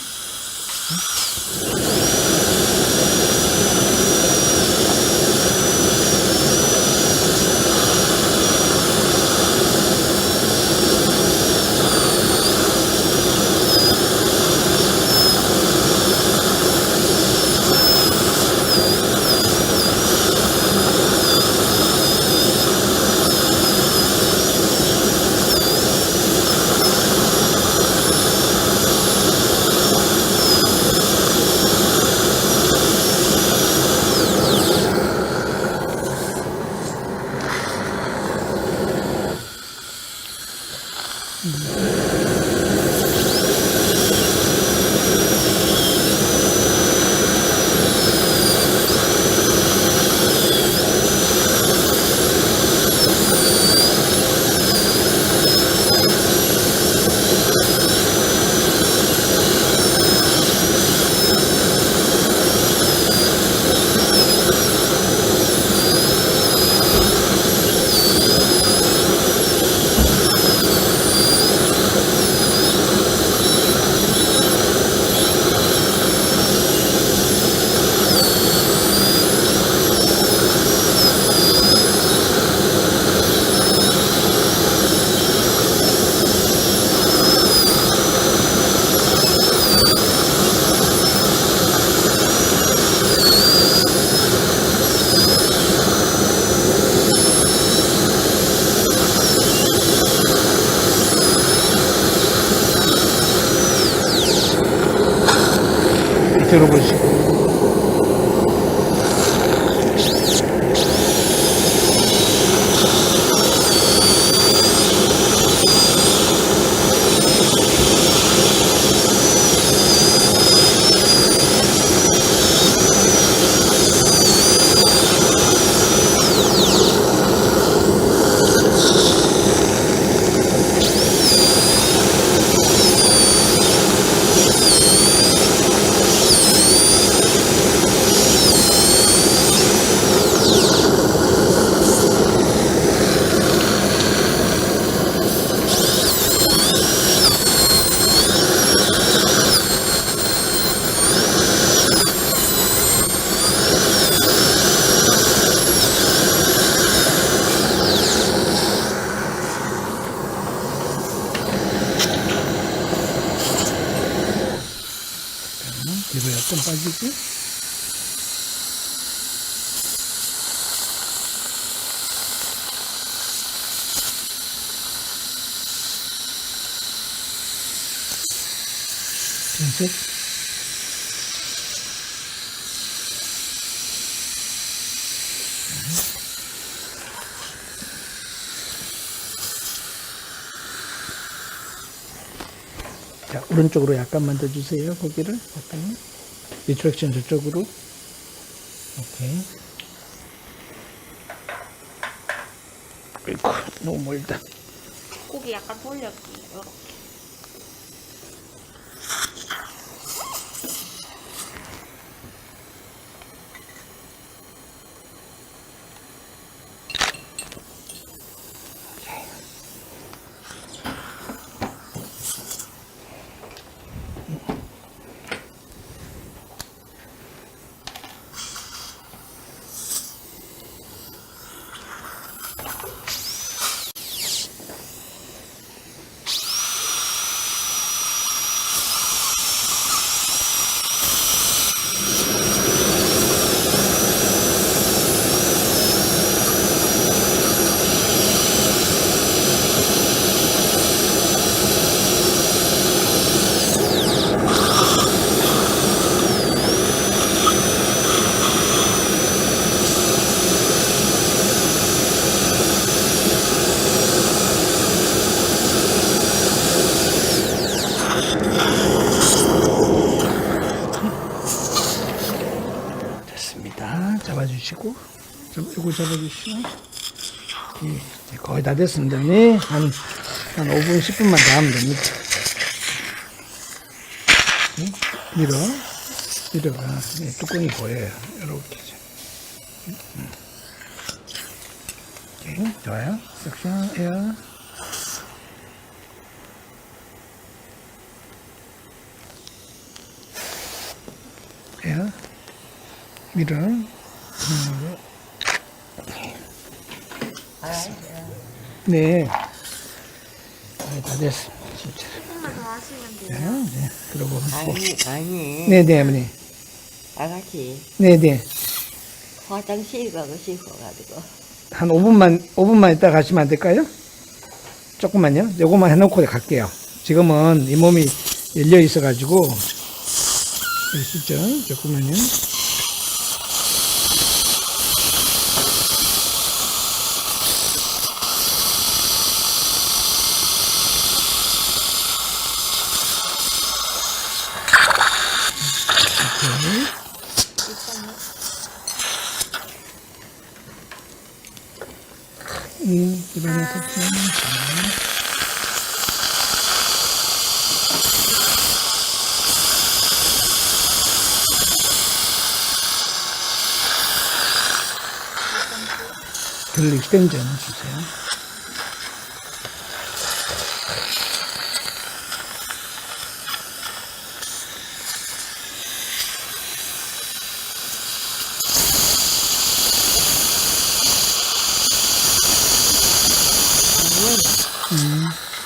B: 들어보시고. 뒤로 약간 빠지고. 핀셋. 자, 오른쪽으로 약간만 더 주세요. 고기를 약간 리트랙션 저쪽으로. 오케이. 아이고, 너무 멀다.
C: 고기 약간 돌려주세요. 이렇게.
B: 이거 잡아주시오. 예, 이제 거의 다 됐습니다. 네, 한 5분, 10분만 더 하면 됩니다. 네, 밀어가. 네, 뚜껑이 보여요. 이렇게. 오케이, 좋아요. 섹션, 에어. 에어. 밀어. 네. 다 됐어. 진짜.
C: 조금만 더 하시면
B: 자,
C: 돼요.
B: 네. 그러고.
D: 아니,
B: 네네, 어머니.
D: 아가씨,
B: 네네.
D: 화장실 가고 싶어가지고.
B: 한 5분만 있다 가시면 안 될까요? 조금만요. 요거만 해놓고 갈게요. 지금은 이 몸이 열려 있어가지고. 보시죠. 조금만요. 기반의 섭취. 글 익스텐전 주세요.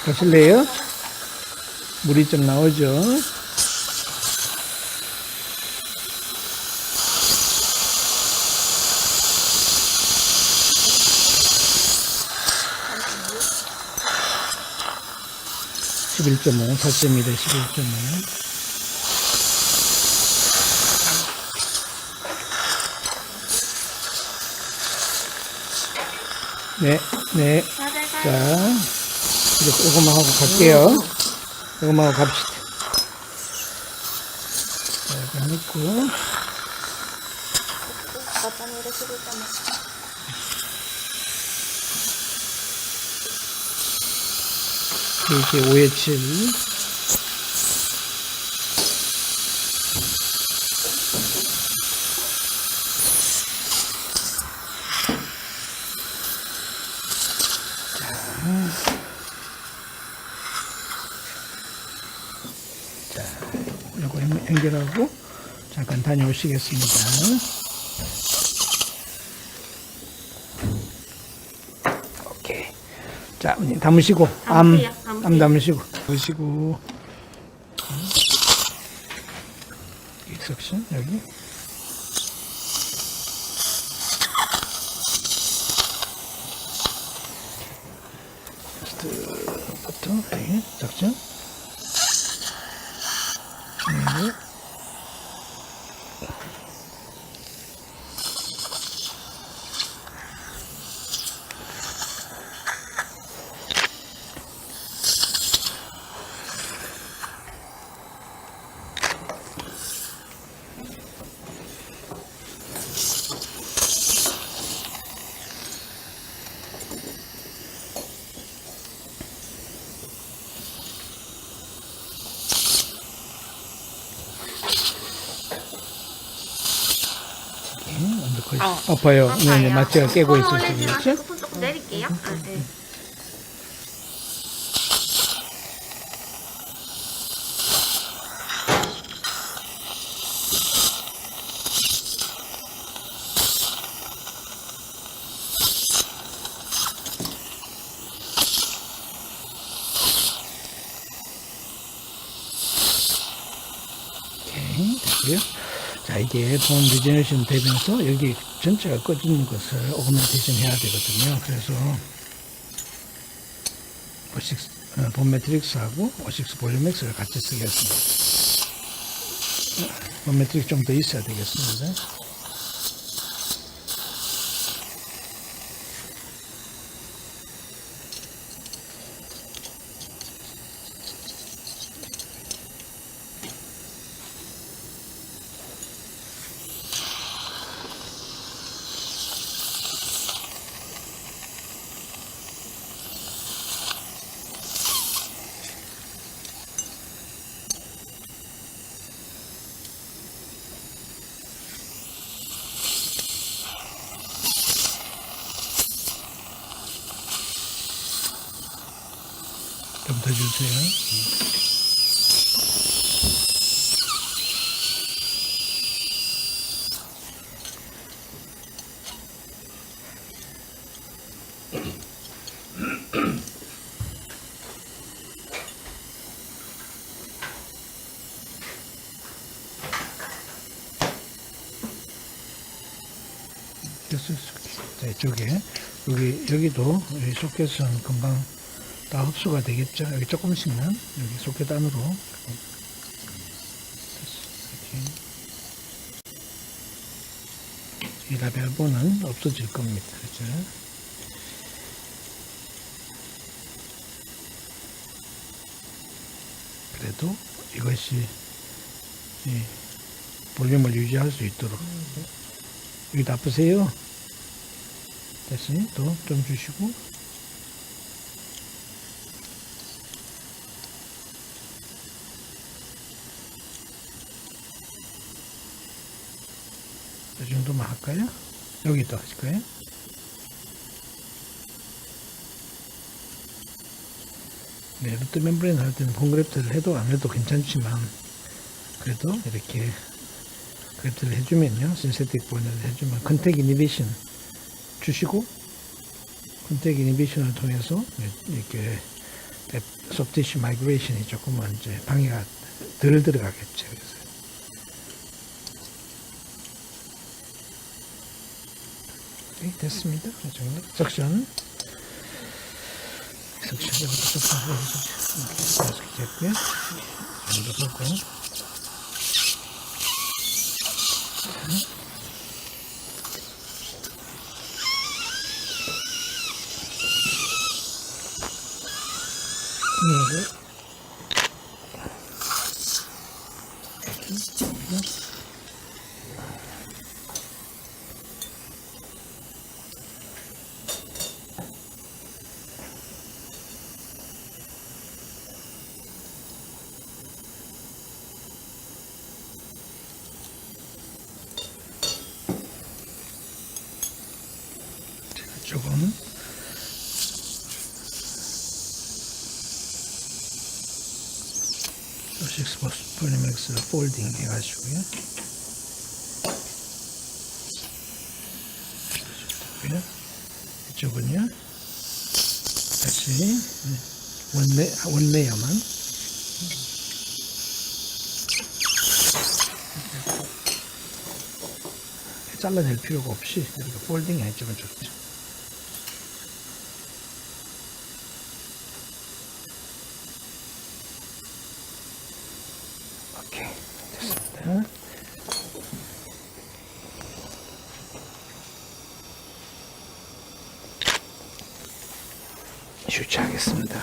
B: 가실래요? 물이 좀 나오죠? (11.5) 4.2대 11.5. 네, 네. 자, 이것만 하고 갈게요. 이것만 하고 갑시다. 자, 이거 넣고.
C: 어떤 일을 쓰고 있다면
B: 이게 5에 7. 자, 요거 연결하고 잠깐 다녀오시겠습니다. 오케이. 자, 담으시고, 암 담으시고. 보시고. 익석션, 여기. 부터, 여기, 석션. 네. 거의 아파요. 네네, 마취가 깨고 있을 수 있죠.
C: 손 조금 내릴게요. 아, 네.
B: 오케이, 됐고요. 자, 이게 본 리제네이션 되면서 여기 전체가 꺼지는 것을 오그멘테이션 해야 되거든요. 그래서 본 매트릭스하고 O6 볼륨맥스를 같이 쓰겠습니다. 본 매트릭스 좀 더 있어야 되겠습니다. 더 주세요. 자, 이쪽에 여기도 여기 소켓은 금방 다 흡수가 되겠죠. 여기 조금씩만 여기 소켓 안으로 이 라벨보는 없어질 겁니다. 그죠? 그래도 이것이 이 볼륨을 유지할 수 있도록 여기 나쁘세요? 됐으니 또 좀 주시고 이 정도만 할까요? 여기 또 하실까요? 네, 루트 멤브레인 할 때는 폼그래프트를 해도 안 해도 괜찮지만 그래도 이렇게 그래프트를 해주면요, 신세틱 볼륨을 해주면 컨택 이니비션 주시고 컨택 이니비션을 통해서 이렇게 소프티시 마이그레이션이 조금만 이제 방해가 덜 들어가겠죠. 그래서 네, 됐습니다. 이 정도. 석션 이것도 석션 이렇게 됐고요. 이 정도 하고 조금 식스 폴리맥스 폴딩 해가지고요. 이쪽은요 다시 원레어만 잘라낼 필요가 없이 이렇게 폴딩 해주면 좋죠. 오케이, 됐습니다. 휴지하겠습니다.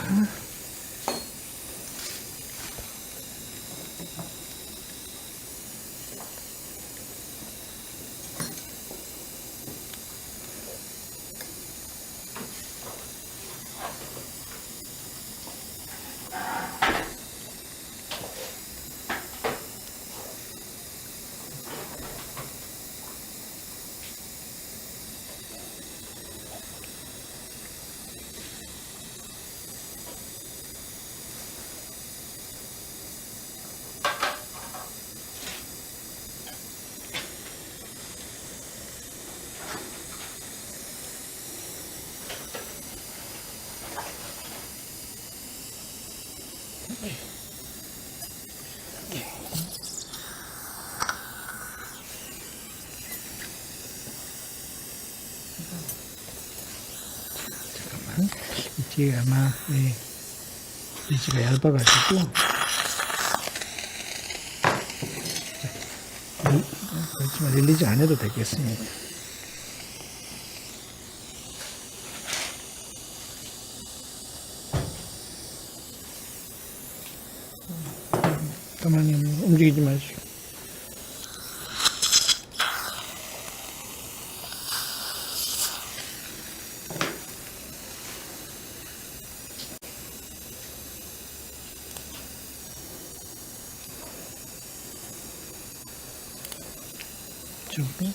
B: 잠깐만, 이 뒤에 아마 리지가 얇아가지고 그렇지만 릴리즈 안 해도 되겠습니다. 가만히 움직이지 마시고. 이쪽으로.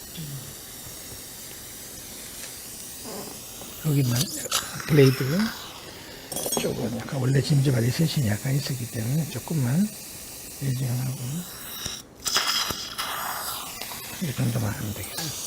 B: 여기만 블레이드 이쪽은 약간 원래 짐즈발이 셋이 약간 있었기 때문에 조금만 예정하고 이 정도만 하면 되겠습니다.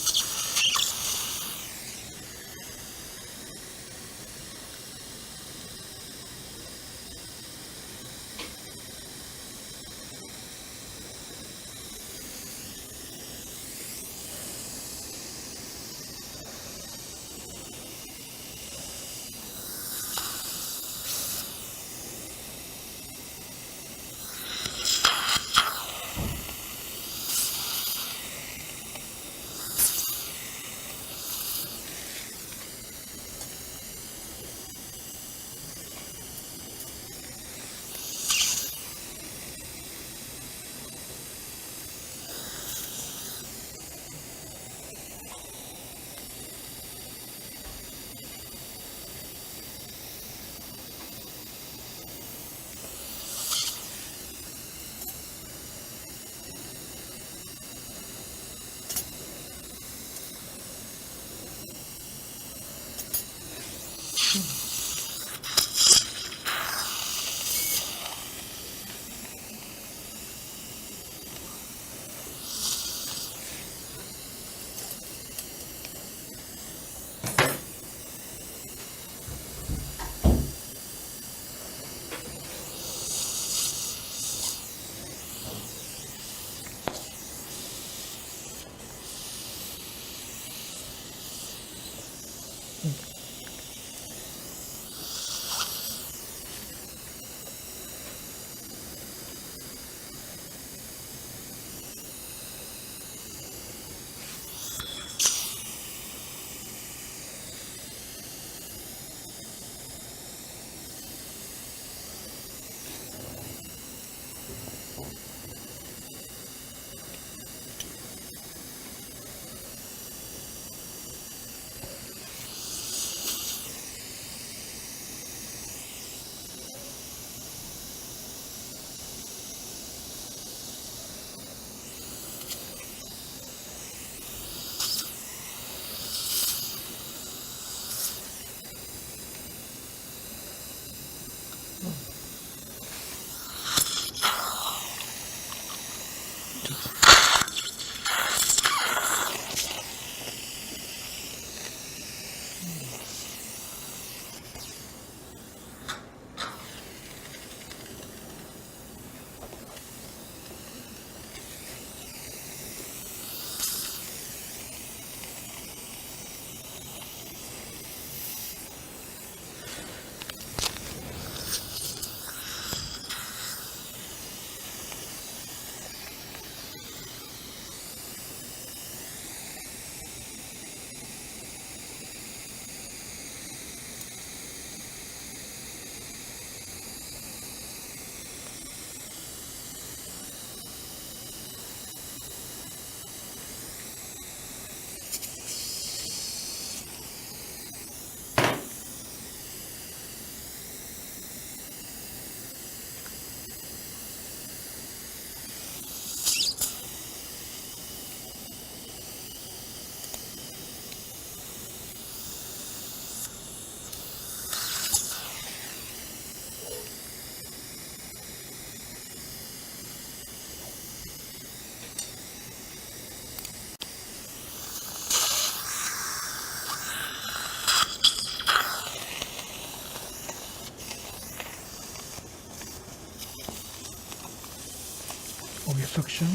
B: 목의 석션,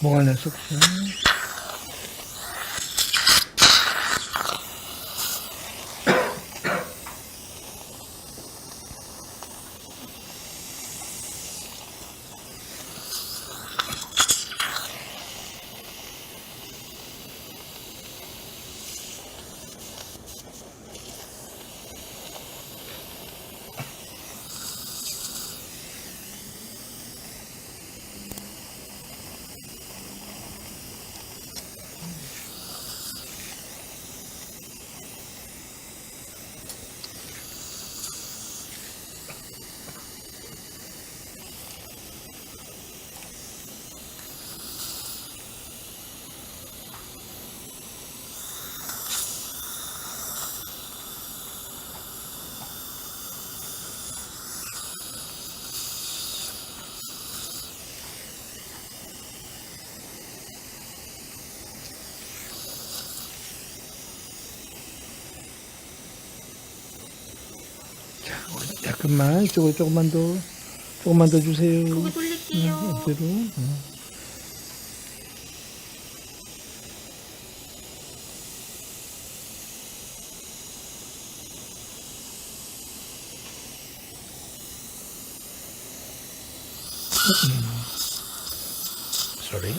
B: 목 안의 석션, 잠깐만, 이쪽으로 조금만 더 주세요.
C: 고개 돌릴게요.
B: 이대로. Sorry.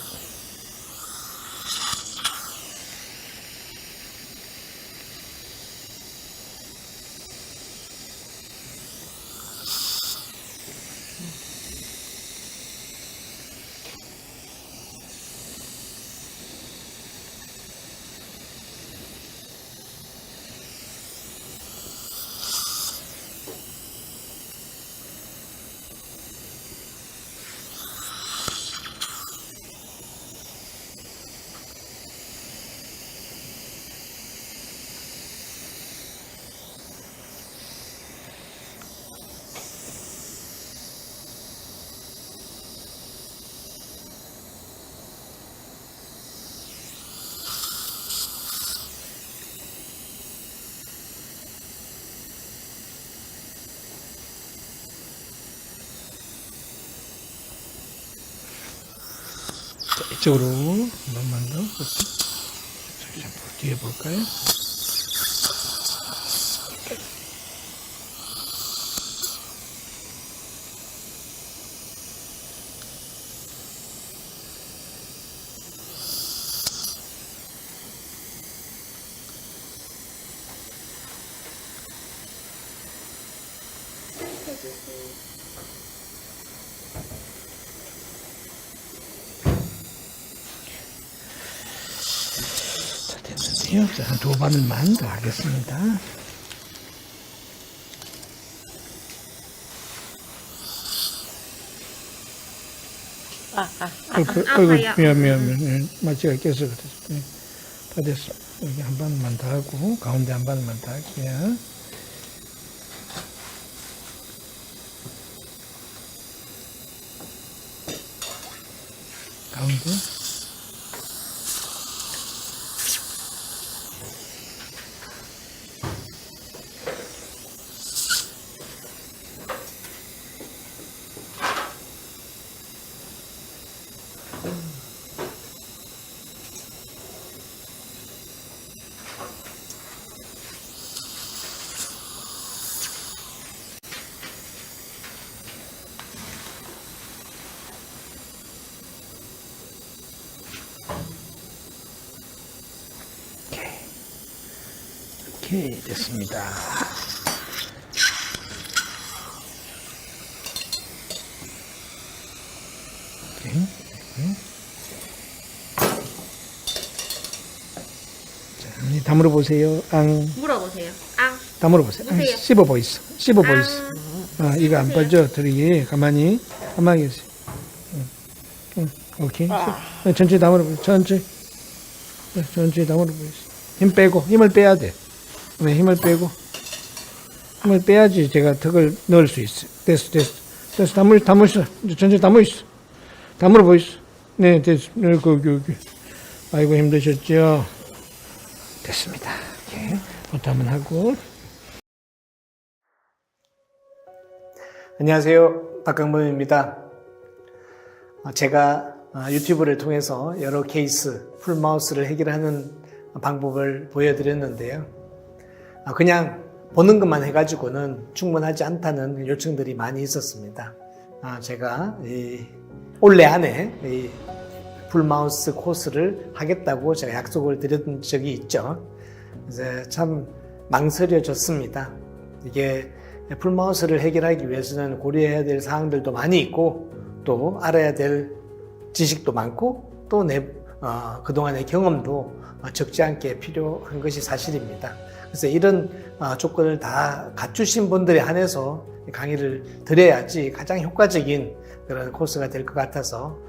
B: 자, 이쪽으로 한 번만 더. 뒤에 볼까요? 자, 됐는데요. 자, 한 2바늘만 더 하겠습니다. 아이고, 미안. 마취가 껴서 그랬어. 네, 다 됐어. 여기 한 바늘만 더 하고, 가운데 한 바늘만 더 할게요. 가운데. 오케이, 됐습니다. 오케이. 자, 이제 다물어 보세요.
C: 물어보세요. 앙.
B: 다물어 보세요.
C: 보세요.
B: 씹어 보이소. 아, 이거 안 빠져. 들이 가만히 계세요. 오케이. 네, 천천히 다물어 보세요. 천천히 다물어 보세요. 힘 빼고, 힘을 빼야 돼. 네, 힘을 빼야지 제가 턱을 넣을 수 있어요. 됐어. 다물었어. 이제 천천히 다물었어. 다물어 보이소. 네, 됐어. 여기. 아이고, 힘드셨죠? 됐습니다. 이렇게 부터 한번 하고.
A: 안녕하세요. 박강범입니다. 제가 유튜브를 통해서 여러 케이스, 풀마우스를 해결하는 방법을 보여드렸는데요. 그냥 보는 것만 해가지고는 충분하지 않다는 요청들이 많이 있었습니다. 제가 올해 안에 이 풀마우스 코스를 하겠다고 제가 약속을 드렸던 적이 있죠. 이제 참 망설여졌습니다. 이게 풀마우스를 해결하기 위해서는 고려해야 될 사항들도 많이 있고 또 알아야 될 지식도 많고 또 그동안의 경험도 적지 않게 필요한 것이 사실입니다. 그래서 이런 조건을 다 갖추신 분들에 한해서 강의를 드려야지 가장 효과적인 그런 코스가 될 것 같아서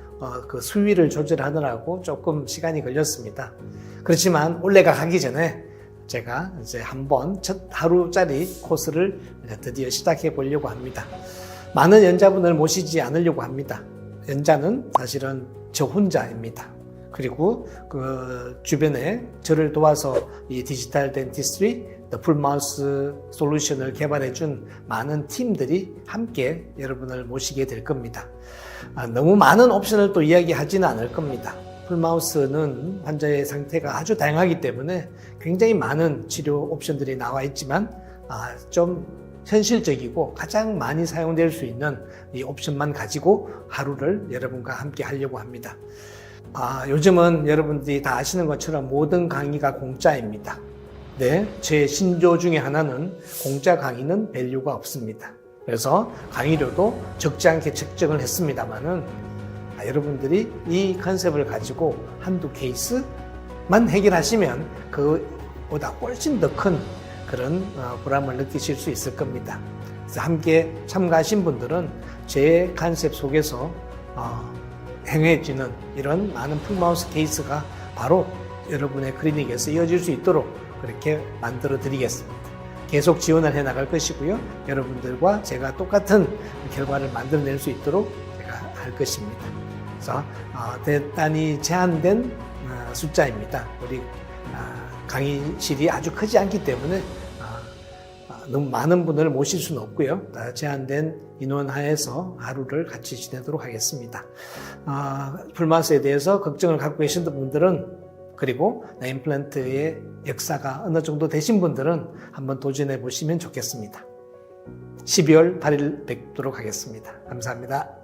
A: 그 수위를 조절하느라고 조금 시간이 걸렸습니다. 그렇지만 올해가 가기 전에 제가 이제 한번 첫 하루짜리 코스를 드디어 시작해 보려고 합니다. 많은 연자분을 모시지 않으려고 합니다. 연자는 사실은 저 혼자입니다. 그리고 그 주변에 저를 도와서 이 디지털 덴티스트리, 풀마우스 솔루션을 개발해준 많은 팀들이 함께 여러분을 모시게 될 겁니다. 너무 많은 옵션을 또 이야기하지는 않을 겁니다. 풀마우스는 환자의 상태가 아주 다양하기 때문에 굉장히 많은 치료 옵션들이 나와 있지만 좀 현실적이고 가장 많이 사용될 수 있는 이 옵션만 가지고 하루를 여러분과 함께 하려고 합니다. 요즘은 여러분들이 다 아시는 것처럼 모든 강의가 공짜입니다. 네, 제 신조 중에 하나는 공짜 강의는 밸류가 없습니다. 그래서 강의료도 적지 않게 책정을 했습니다만은 여러분들이 이 컨셉을 가지고 한두 케이스만 해결하시면 그보다 훨씬 더 큰 그런 보람을 느끼실 수 있을 겁니다. 그래서 함께 참가하신 분들은 제 컨셉 속에서 행해지는 이런 많은 풀마우스 케이스가 바로 여러분의 클리닉에서 이어질 수 있도록 그렇게 만들어 드리겠습니다. 계속 지원을 해 나갈 것이고요. 여러분들과 제가 똑같은 결과를 만들어낼 수 있도록 제가 할 것입니다. 그래서 대단히 제한된 숫자입니다. 우리 강의실이 아주 크지 않기 때문에 너무 많은 분을 모실 수는 없고요. 제한된 인원 하에서 하루를 같이 지내도록 하겠습니다. 풀마우스에 대해서 걱정을 갖고 계신 분들은 그리고 임플란트의 역사가 어느 정도 되신 분들은 한번 도전해 보시면 좋겠습니다. 12월 8일 뵙도록 하겠습니다. 감사합니다.